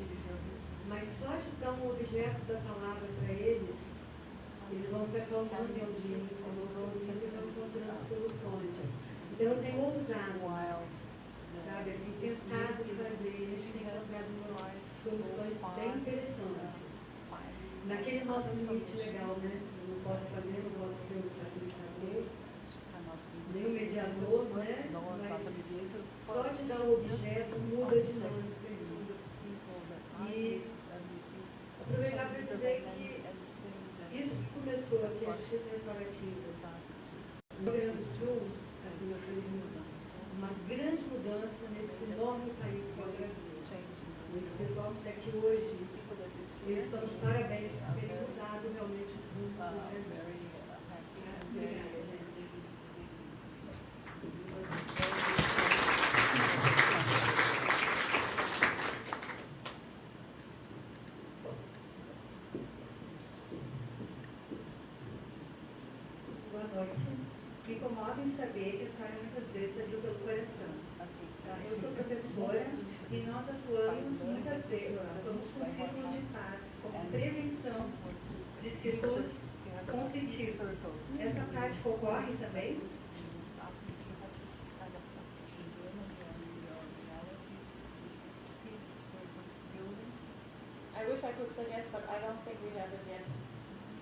mas só de dar um objeto da palavra para eles vão se acalmando em audiência, vão ouvindo e vão encontrando soluções. Então eu tenho ousado, sabe, assim, tentado fazer, e a gente tem encontrado umas soluções bem interessantes. Naquele nosso limite legal, né? Eu não posso fazer, não posso ser o facilitador, nem o mediador, né? Mas só de dar o objeto muda a dinâmica. E aproveitar para dizer que isso que começou aqui, a justiça restaurativa, no Rio Grande do Sul, assim, uma grande mudança nesse enorme país que é o Brasil. Esse pessoal que está aqui hoje, eles estão de parabéns por terem mudado realmente os rumos do Brasil. Obrigada, gente. noite. Me comove em saber que a senhora muitas vezes agiu pelo coração. Eu sou professora e nós atuamos muitas vezes, atuamos com círculos de paz, como prevenção de círculos conflitivos. Essa prática ocorre também? I wish I could say yes, but I don't think we have it yet.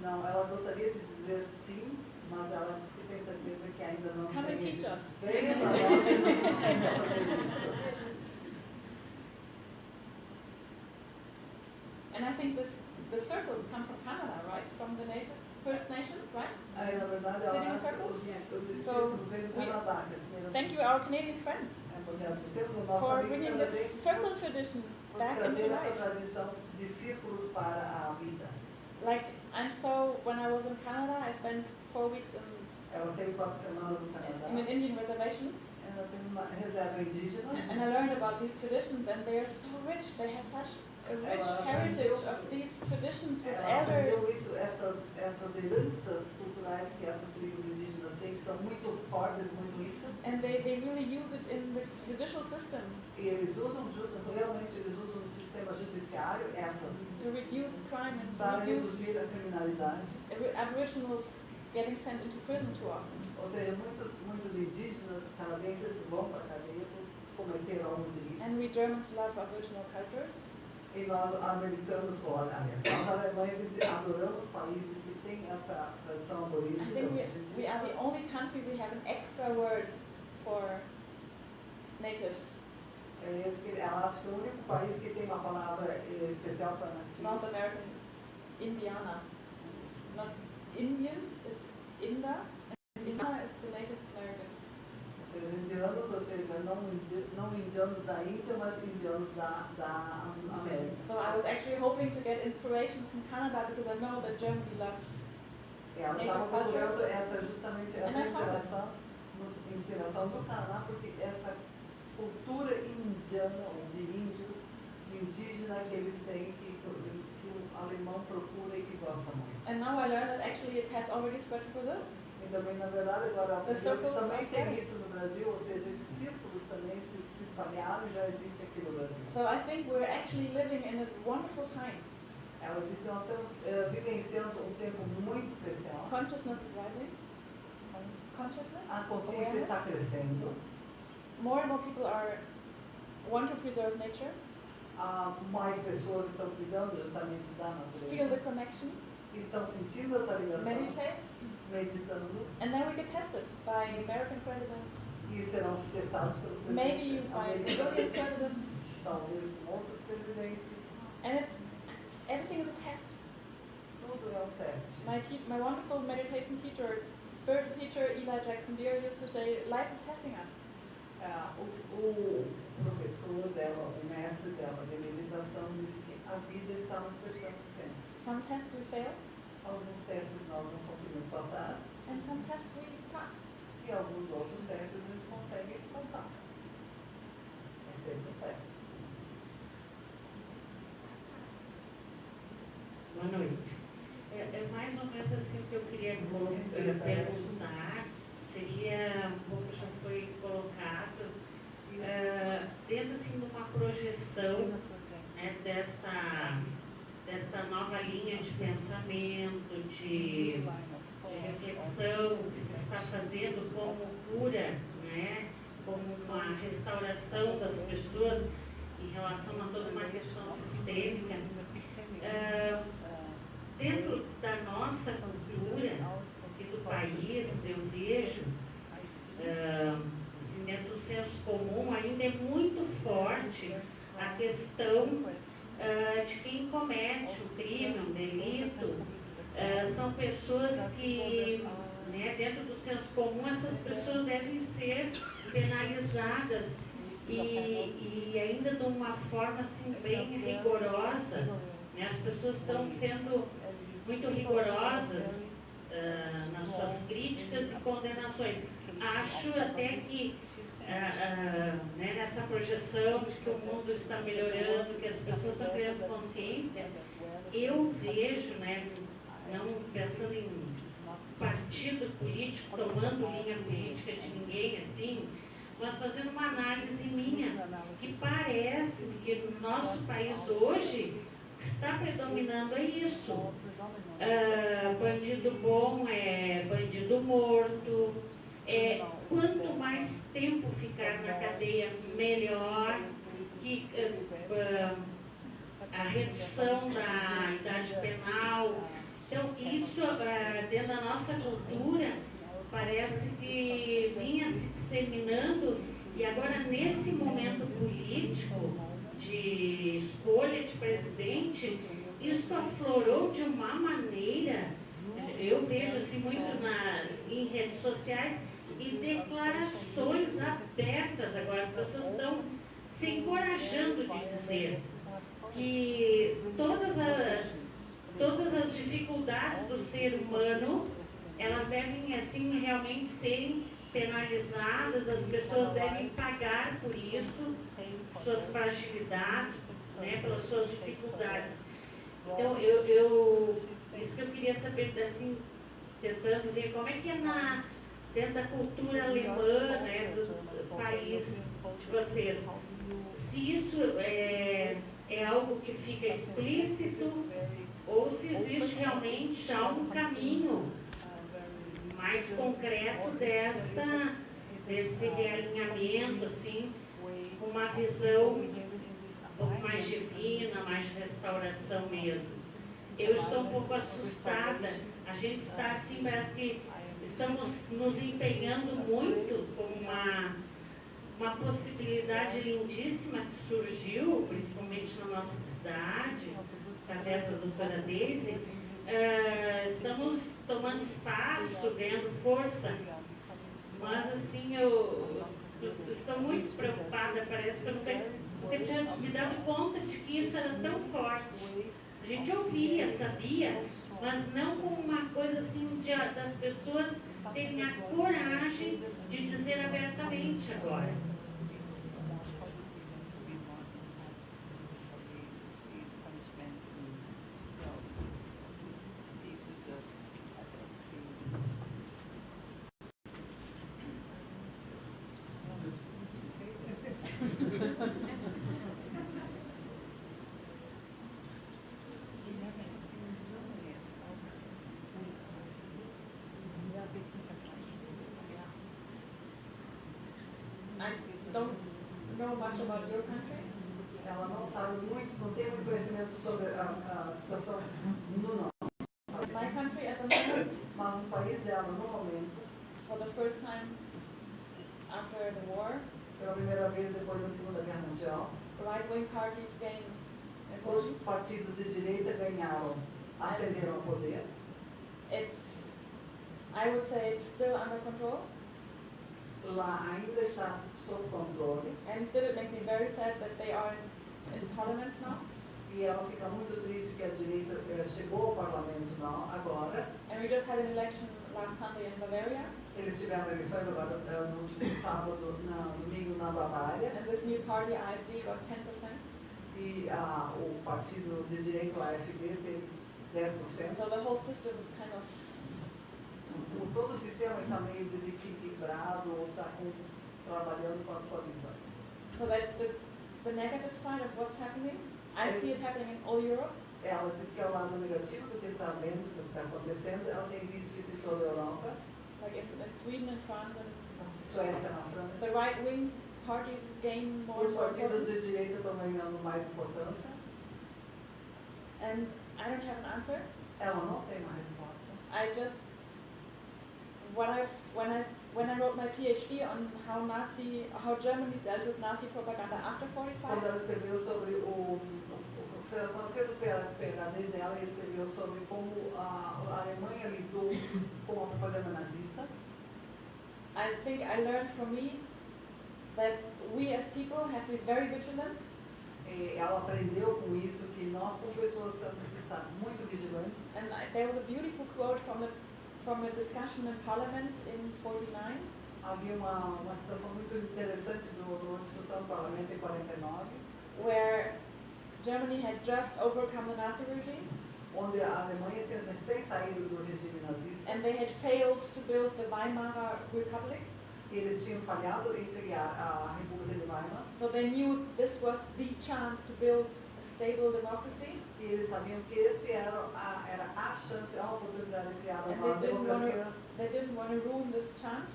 Não, ela gostaria de dizer sim, mas ela disse que tem certeza que ainda não Come and tem. teach us. Venha para nós e nos ensine a fazer isso. And I think the circles come from Canada, right? From the native First Nations, right? Aí, na verdade, ela Sitting acha circles? os So, círculos vêm do Canadá. Que as primeiras- Thank you, our Canadian friends, É porque nós temos o nosso for amigo bringing canadense this circle tradition por back into trazer essa life. tradição de círculos para a vida. Like, when I was in Canada, I spent 4 weeks Ela esteve 4 semanas no Canadá. in an Indian reservation, Ela teve uma reserva indígena. and I learned about these traditions, and they are so rich. They have such a rich heritage of these traditions with Ela aprendeu elders. isso, essas heranças culturais que essas tribos indígenas têm, que são muito fortes, muito ricas. And they really use it in the judicial system E eles usam, realmente eles usam no sistema judiciário essas to reduce crime and para to reduce reduzir a criminalidade. Aboriginals getting sent into prison too often. Ou seja, muitos indígenas canadenses vão para a cadeia por cometer alguns delitos. And we Germans love Aboriginal cultures. E nós, americanos, nós alemães adoramos países que têm essa tradição I aborígena. think we are the only country we have an extra word for natives. Ela acha que é o único país que tem uma palavra especial para nativos. North American Indiana. Not Indians, it's Inda. And Indiana is the native Americans. Ou seja, indianos, ou seja, não indianos da Índia, mas indianos da América. So I was actually hoping to get inspiration from Canada because I know that Germany loves Ela estava procurando justamente essa inspiração do Canadá, porque essa cultura indiana, ou de índios, de indígena que eles têm, que o alemão procura e que gosta muito. And now I learned that actually it has already spread to Brazil. E também, na verdade, agora The circles também of tem Terra. isso no Brasil, ou seja, esses círculos também se espalharam e já existe aqui no Brasil. So I think we're actually living in a wonderful time. Ela disse que nós estamos vivenciando um tempo muito especial. Consciousness is rising. Consciousness. A consciência está crescendo. More and more people want to preserve nature. Mais pessoas estão cuidando justamente da Feel the natureza. connection. Estão sentindo essa ligação. Meditate. Meditando. And then we get tested by American presidents. E serão testados pelo Maybe presidente by Brazilian presidents. talvez com outros presidentes. And everything is a test. Tudo é um teste. My wonderful meditation teacher, spiritual teacher Eli Jackson Deere used to say, life is testing us. O professor dela, o mestre dela de meditação, disse que a vida está nos testando sempre. Some tests we fail, Alguns testes nós não conseguimos passar and some tests we pass. e alguns outros testes a gente consegue passar. É sempre um teste. Boa noite. É mais ou menos assim que eu queria perguntar, seria, um pouco já foi colocado, dentro assim, de uma projeção, né, desta nova linha de pensamento, de reflexão que se está fazendo como cura, né, como uma restauração das pessoas em relação a toda uma questão sistêmica. Dentro da nossa cultura e do país, eu vejo, assim, dentro do senso comum, ainda é muito forte a questão de quem comete o crime, o delito. São pessoas que, né, dentro do senso comum, essas pessoas devem ser penalizadas e ainda de uma forma assim, bem rigorosa. Né? As pessoas estão sendo muito rigorosas nas suas críticas e condenações. Acho até que né, nessa projeção de que o mundo está melhorando, que as pessoas estão criando consciência, eu vejo, né, não pensando em partido político tomando linha política de ninguém, assim, mas fazendo uma análise minha, que parece que no nosso país hoje está predominando é isso. Bandido bom é bandido morto. Quanto mais tempo ficar na cadeia, melhor. Que a redução da idade penal. Então, isso dentro da nossa cultura parece que vinha se disseminando, e agora nesse momento político de escolha de presidente, isso aflorou de uma maneira, eu vejo assim muito em redes sociais, e declarações abertas agora, as pessoas estão se encorajando de dizer que todas as dificuldades do ser humano, elas devem assim realmente serem penalizadas, as pessoas devem pagar por isso, suas fragilidades, né, pelas suas dificuldades. Então, isso que eu queria saber, assim, tentando ver como é que é dentro da cultura alemã, né, do país de vocês. Se isso é algo que fica explícito, ou se existe realmente já um caminho mais concreto desse realinhamento, assim, com uma visão um pouco mais divina, mais de restauração mesmo. Eu estou um pouco assustada, a gente está assim, parece que estamos nos empenhando muito com uma possibilidade lindíssima que surgiu, principalmente na nossa cidade, através da doutora Daisy. Estamos tomando espaço, ganhando força, mas assim, eu estou muito preocupada, parece que eu nunca tinha me dado conta de que isso era tão forte. A gente ouvia, sabia, mas não com uma coisa assim das pessoas terem a coragem de dizer abertamente agora. Know much about your country? Ela não sabe muito, não tem muito conhecimento sobre a situação no nosso. My country at the moment, Mas no país dela, no momento, for the first time after the war, pela primeira vez depois da Segunda Guerra Mundial, right-wing parties gain os partidos de direita ascenderam ao poder. I would say it's still under control. Lá ainda está sob controle. And still it makes me very sad that they are in parliament now. E ela fica muito triste que a direita chegou ao parlamento agora. And we just had an election last Sunday in Bavaria. Eles tiveram eleições agora no último sábado, domingo na Bavária. And this new party, AfD, got 10%. E o partido de direita, o AfD, teve 10%. So the whole system is kind of... Todo o sistema está meio desequilibrado ou está trabalhando com as coalições. So that's the negative side of what's happening. I see it happening in all Europe. Ela diz que é o lado negativo do que está vendo, do que está acontecendo. Ela tem visto isso em toda a Europa. Like in Sweden and France and Suécia, na França. the right-wing parties gain more Os partidos importance. de direita estão ganhando mais importância. And I don't have an answer. Ela não tem uma resposta. I just when I wrote my PhD on how Germany dealt with Nazi propaganda after 45. Quando ela escreveu sobre quando fez o PhD dela, escreveu sobre como a Alemanha lidou com a propaganda nazista. I think I learned from me that we as people have to be very vigilant. Ela aprendeu com isso que nós, como pessoas, temos que estar muito vigilantes. And there was a beautiful quote from a discussion in Parliament in 49. Havia uma situação muito interessante de uma discussão no Parlamento em 49, where Germany had just overcome the Nazi regime. onde a Alemanha tinha recém saído do regime nazista. And they had failed to build the Weimar Republic. E eles tinham falhado em criar a República de Weimar. So they knew this was the chance to build a stable democracy. E eles sabiam que esse era a chance, a oportunidade de criar And uma democracia. they didn't want to ruin this chance.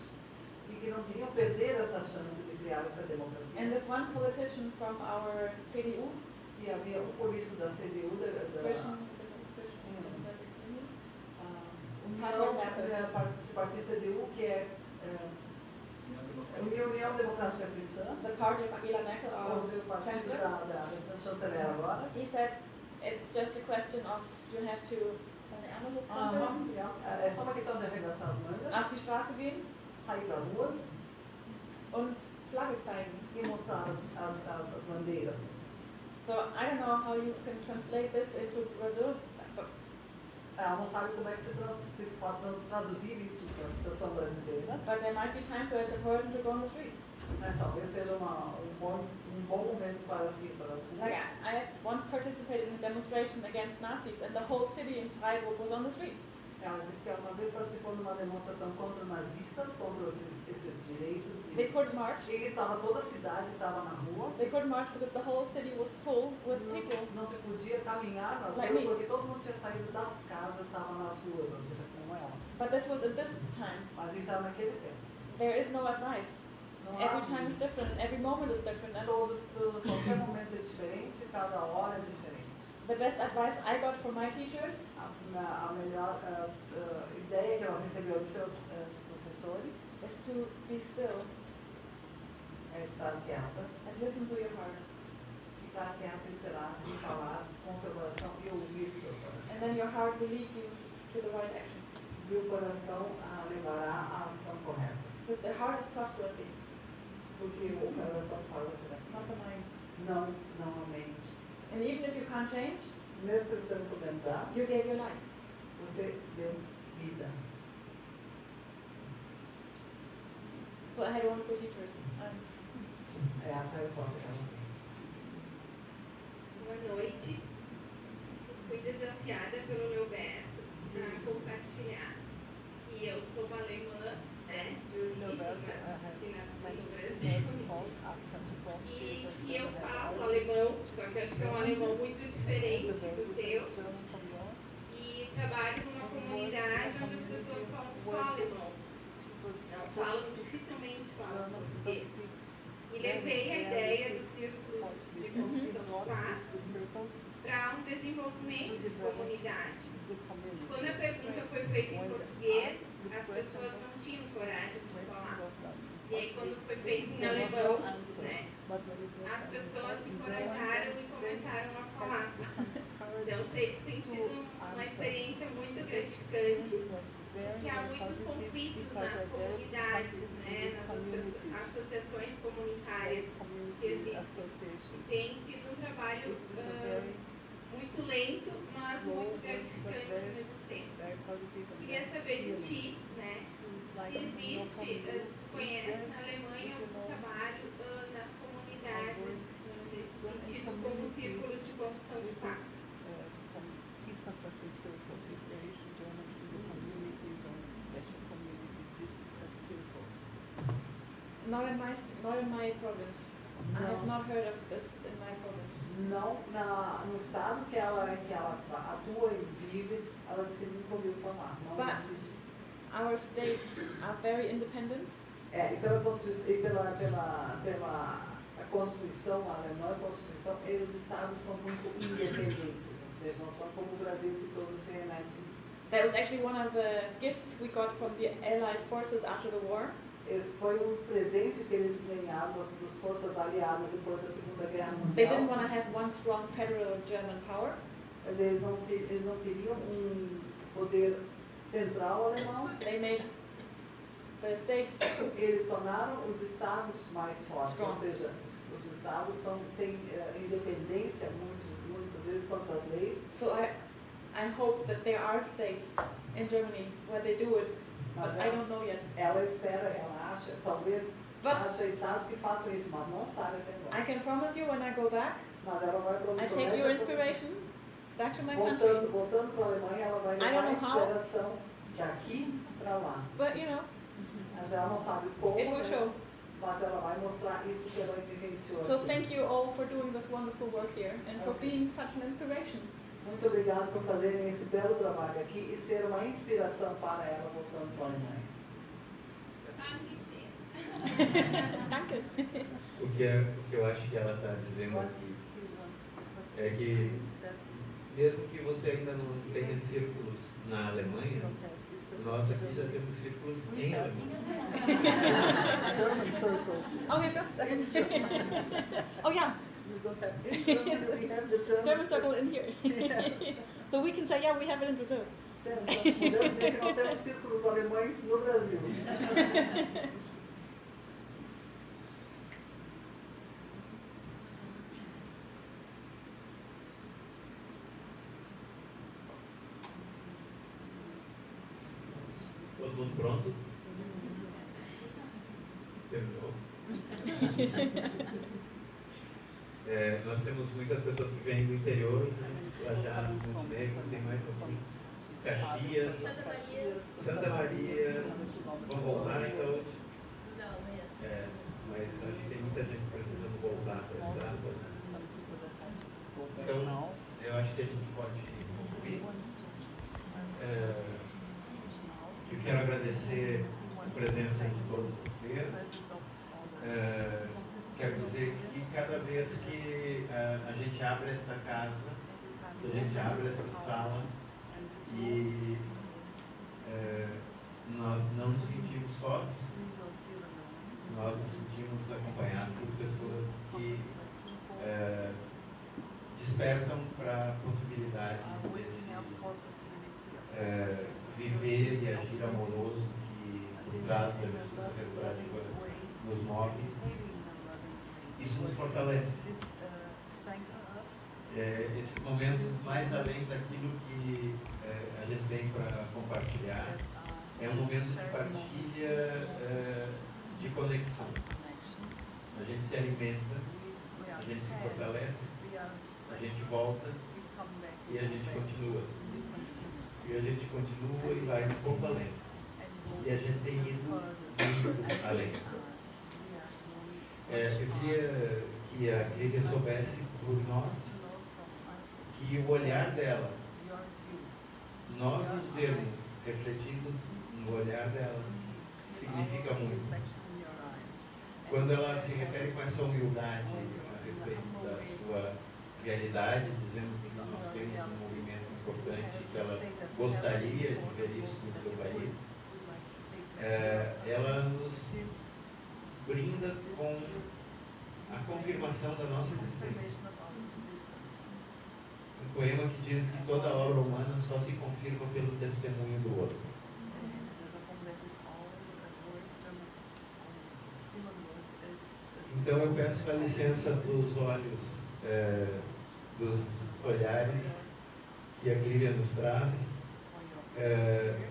E que não queriam perder essa chance de criar essa democracia. And there's one politician from our CDU. E havia um político da CDU, do partido CDU, que é União Democrática Cristã, the party of Angela Merkel, our o partido chancellor. da chanceler agora. He said it's just a question of you have to É só uma questão de arregaçar as mangas, auf die Straße gehen sair para as ruas und Flagge zeigen. e mostrar as bandeiras. So I don't know how you can translate this into Brazil, but Não sabe como é que se pode traduzir isso para a situação brasileira. there might be times where it's important to go on the streets. Talvez seja um bom momento para ir para as ruas. Like I once participated in a demonstration against Nazis, and the whole city in Freiburg was on the street. Ela disse que ela uma vez participou de uma demonstração contra nazistas, contra esses direitos. They couldn't march. E estava toda a cidade estava na rua. They couldn't march because the whole city was full with people. Não se podia caminhar nas Like ruas me. porque todo mundo tinha saído das casas, estava nas ruas, ou seja, como ela. But this was at this time. Mas isso era naquele tempo. There is no advice. Não há Every time is different. Every moment is different. And qualquer momento é diferente, cada hora é diferente. the best advice I got from my teachers A melhor ideia que ela recebeu dos seus professores is to be still é estar quieta, and listen to your heart. ficar quieta, esperar e falar com seu coração e ouvir o seu coração. And then your heart will lead you to the right action. E o coração levará à ação correta. Because the heart is trustworthy, Porque o coração fala not the mind. não a mente. And even if you can't change, Mesmo que você não puder mudar, you gave your life. você deu vida. So I had wonderful teachers. É essa a resposta que ela tem. Boa noite. Fui desafiada pelo Leoberto a compartilhar que eu sou uma alemã, né, de origem, mas que nasci no Brasil. E que eu falo alemão, só que acho que é um alemão muito diferente do teu. E trabalho numa comunidade onde as pessoas falam só alemão. Não falam, dificilmente falam português. E levei a ideia do círculo de construção de paz para um desenvolvimento de comunidade. Quando a pergunta foi feita em português, as pessoas não tinham coragem de falar. E aí quando foi feito em alemão, né, as pessoas se encorajaram e começaram a falar. Então eu sei que tem sido uma experiência muito gratificante, que há muitos conflitos nas comunidades, né, nas associações comunitárias que existem. Tem sido um trabalho muito lento, mas muito gratificante ao mesmo tempo. Queria saber de ti, né, se existe, se conhece na Alemanha algum trabalho nas comunidades nesse sentido, como círculos de construção de paz. Constructing circles, if there is in German in the communities or special communities, these circles. Not in my province. I have not heard of this in my province. Não, no estado que ela atua e vive, ela diz que nunca ouviu falar. Não existe. Our states are very independent. E pela Constituição alemã, a Constituição, e os estados são muito independentes. Ou seja, não são como o Brasil que todos se remetem. That was actually one of the gifts we got from the Allied forces after the war. Esse foi presente que eles ganharam das forças aliadas depois da Segunda Guerra Mundial. They didn't want to have one strong federal German power. Mas eles não queriam poder central alemão. They made the states. Eles tornaram os estados mais fortes. Strong. Ou seja, os estados têm independência muitas vezes quanto às leis. So I hope that there are states in Germany where they do it, but I don't know yet. Ela espera, ela acha, talvez acha estados que façam isso, mas não sabe até agora. I can promise you when I go back, Mas ela vai I take your inspiration back to my country. Voltando para a Alemanha, ela vai levar a inspiração daqui para lá. But you know, mas ela não sabe como, it will show. Mas ela vai mostrar isso que ela vivenciou So aqui. thank you all for doing this wonderful work here and for being such an inspiration. Muito obrigada por fazerem esse belo trabalho aqui e ser uma inspiração para ela voltando para a Alemanha. Danke. O que eu acho que ela está dizendo aqui é que, mesmo que você ainda não tenha círculos na Alemanha, nós aqui já temos círculos em Alemanha. Oh, yeah. Oh, yeah. German circle in here. So we can say, yeah, we have it in Brazil. Podemos dizer que nós temos círculos alemães no Brasil. Todo mundo pronto? Terminou? Nós temos muitas pessoas que vêm do interior, já no Montenegro, tem mais um pouquinho. Caxias, Santa Maria, vão voltar então? Mas acho que tem muita gente precisando voltar para a estrada. Então, eu acho que a gente pode concluir. Eu quero agradecer a presença de todos vocês. Quero dizer que cada vez que a gente abre esta casa, a gente abre esta sala e nós não nos sentimos sós, nós nos sentimos acompanhados por pessoas que despertam para a possibilidade desse viver e agir amoroso que por trás da justiça restaurativa nos move. Isso nos fortalece. Esses momentos, mais além daquilo que a gente tem para compartilhar, é um momento de partilha, de conexão. A gente se alimenta, a gente se fortalece, a gente volta e a gente continua. E a gente continua e vai um pouco além. E a gente tem ido muito além. Eu queria que a Clivia soubesse por nós que o olhar dela, nós nos vermos refletidos no olhar dela, significa muito. Quando ela se refere com essa humildade a respeito da sua realidade, dizendo que nós temos um movimento importante, que ela gostaria de ver isso no seu país, ela nos brinda com a confirmação da nossa existência. Um poema que diz que toda obra humana só se confirma pelo testemunho do outro. Então eu peço a licença dos olhos, dos olhares que a Clivia nos traz,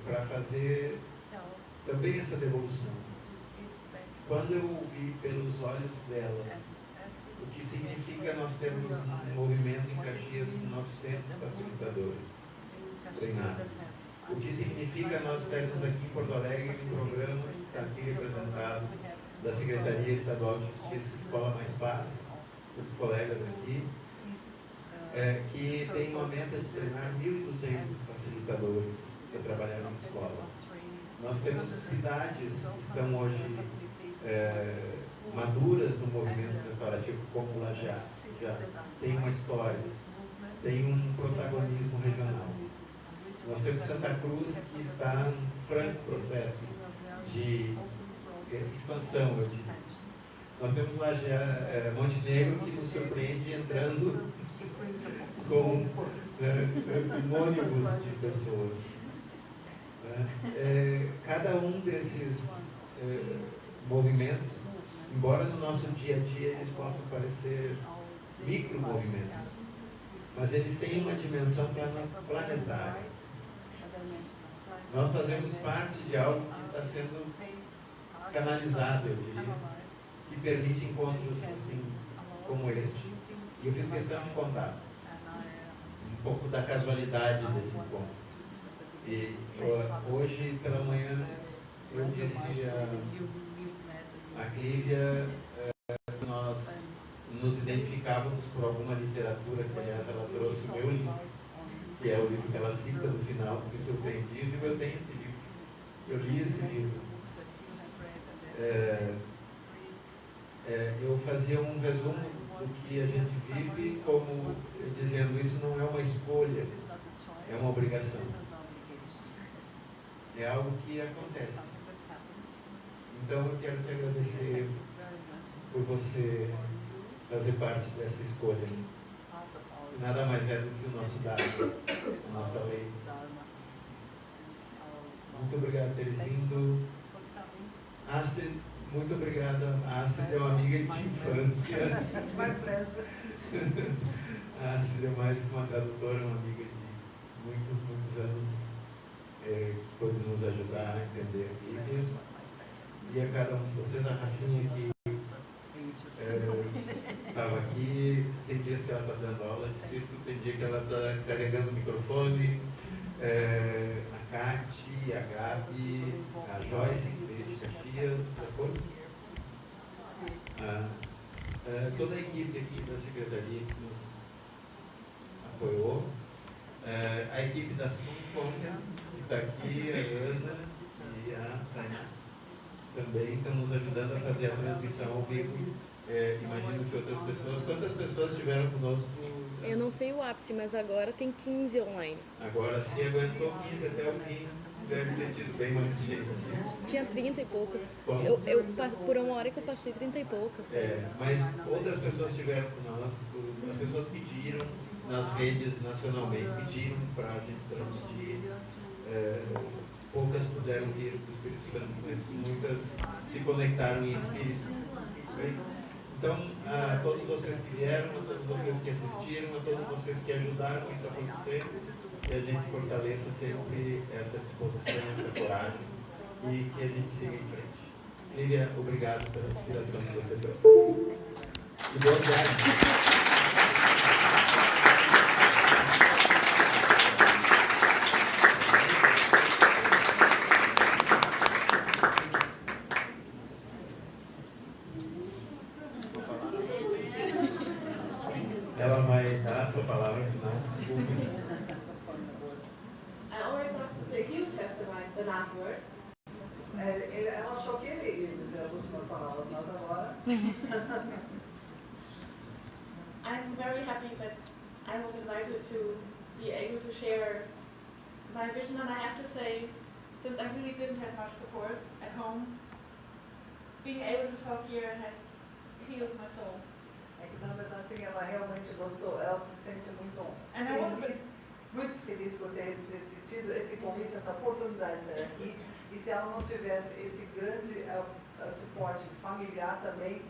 para fazer também essa devolução. Quando eu ouvi pelos olhos dela o que significa nós termos um movimento em Caxias com 900 facilitadores treinados, o que significa nós termos aqui em Porto Alegre um programa que está aqui representado da Secretaria Estadual de Justiça, Escola Mais Paz, os colegas aqui, que tem uma meta de treinar 1.200 facilitadores para trabalhar em escolas. Nós temos cidades que estão hoje maduras no movimento restaurativo, como Lajá, já tem uma história, tem um protagonismo regional. Nós temos Santa Cruz, que está em franco processo de expansão, eu diria. Nós temos Lajá, Montenegro, que nos surpreende entrando com ônibus de pessoas. Cada um desses movimentos, embora no nosso dia a dia eles possam parecer micromovimentos, mas eles têm uma dimensão planetária. Nós fazemos parte de algo que está sendo canalizado, eu diria, que permite encontros assim, como este. E eu fiz questão de contar. um pouco da casualidade desse encontro. E hoje pela manhã eu disse a Clivia que nós nos identificávamos por alguma literatura, que aliás ela trouxe o meu livro, que é o livro que ela cita no final, que surpreendido, e eu tenho esse livro. Eu li esse livro. Eu fazia um resumo do que a gente vive como dizendo isso não é uma escolha, é uma obrigação. É algo que acontece. Então eu quero te agradecer por você fazer parte dessa escolha. Nada mais é do que o nosso dado, a nossa lei. Muito obrigado por ter vindo. Astrid, muito obrigada. A Astrid é uma amiga de infância. A Astrid é mais que uma tradutora, uma amiga de muitos anos, que pode nos ajudar a entender aqui. E a cada um de vocês, a Rafinha que estava aqui, tem dias que ela está dando aula de circo, tem dia que ela está carregando o microfone, a Cati, a Gabi, a Joyce, que veio de Caxias, toda a equipe aqui da Secretaria que nos apoiou, a equipe da Sum, que está aqui, a Ana e a Tainá, também estão nos ajudando a fazer a transmissão ao vivo. Imagino que outras pessoas... Quantas pessoas estiveram conosco? Eu não sei o ápice, mas agora tem 15 online. Agora, se aguentou 15 até o fim, deve ter tido bem mais gente. Tinha 30 e poucos. Por uma hora que eu passei 30 e poucos. Mas outras pessoas estiveram conosco, as pessoas pediram nas redes nacionalmente, pediram para a gente transmitir. Poucas puderam vir do Espírito Santo, mas muitas se conectaram em espírito. Então, a todos vocês que vieram, a todos vocês que assistiram, a todos vocês que ajudaram isso a acontecer, que a gente fortaleça sempre essa disposição, essa coragem e que a gente siga em frente. Lília, obrigado pela inspiração que você trouxe. E boa tarde. Ela vai dar a sua palavra final. Desculpe. I always ask the huge testimony, the last word. Ela achou que ele ia dizer as últimas palavras, mas agora... I'm very happy that I was invited to be able to share my vision, and I have to say, since I really didn't have much support at home, being able to talk here has healed my soul. Na verdade, assim, ela realmente gostou, ela se sente muito feliz por ter tido esse convite, essa oportunidade de estar aqui. E se ela não tivesse esse grande suporte familiar também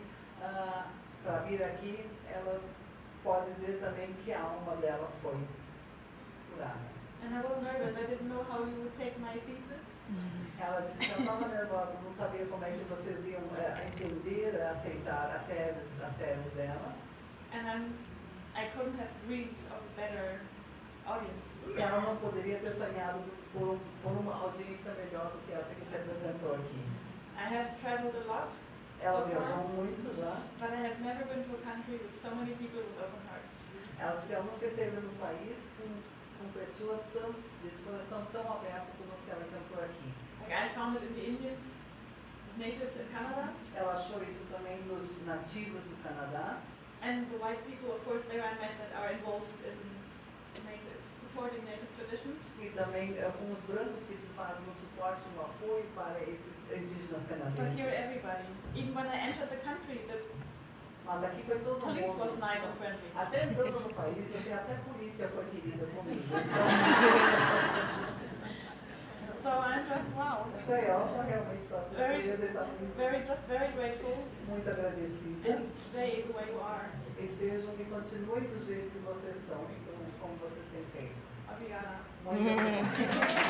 para vir aqui, ela pode dizer também que a alma dela foi curada. And I was nervous. I didn't know how you would take my thesis. Ela disse que ela estava nervosa, não sabia como é que vocês iam entender, aceitar a tese dela. And I couldn't have dreamed of a better audience. Ela não poderia ter sonhado por uma audiência melhor do que essa que se apresentou aqui. I have traveled a lot. Ela viajou muito já. But I have never been to a country with so many people with open hearts. Ela disse que ela nunca esteve num país com pessoas de coração tão aberto como as que ela encontrou aqui. Like I found it in the Indians, natives in Canada. Ela achou isso também nos nativos do Canadá. And the white people, of course, there I met that are involved in supporting native traditions. E também alguns brancos que fazem um suporte, um apoio para esses indígenas canadenses. But here everybody, even when I entered the country, Mas aqui foi todo mundo. Police was nice and friendly. Até entrando no país, até a polícia foi querida comigo. So I'm just wow. Ela realmente está surpresa e está just very grateful. Muito agradecida. And stay the way you are. Estejam e continuem do jeito que vocês são, como vocês têm feito. Obrigada. Muito obrigada.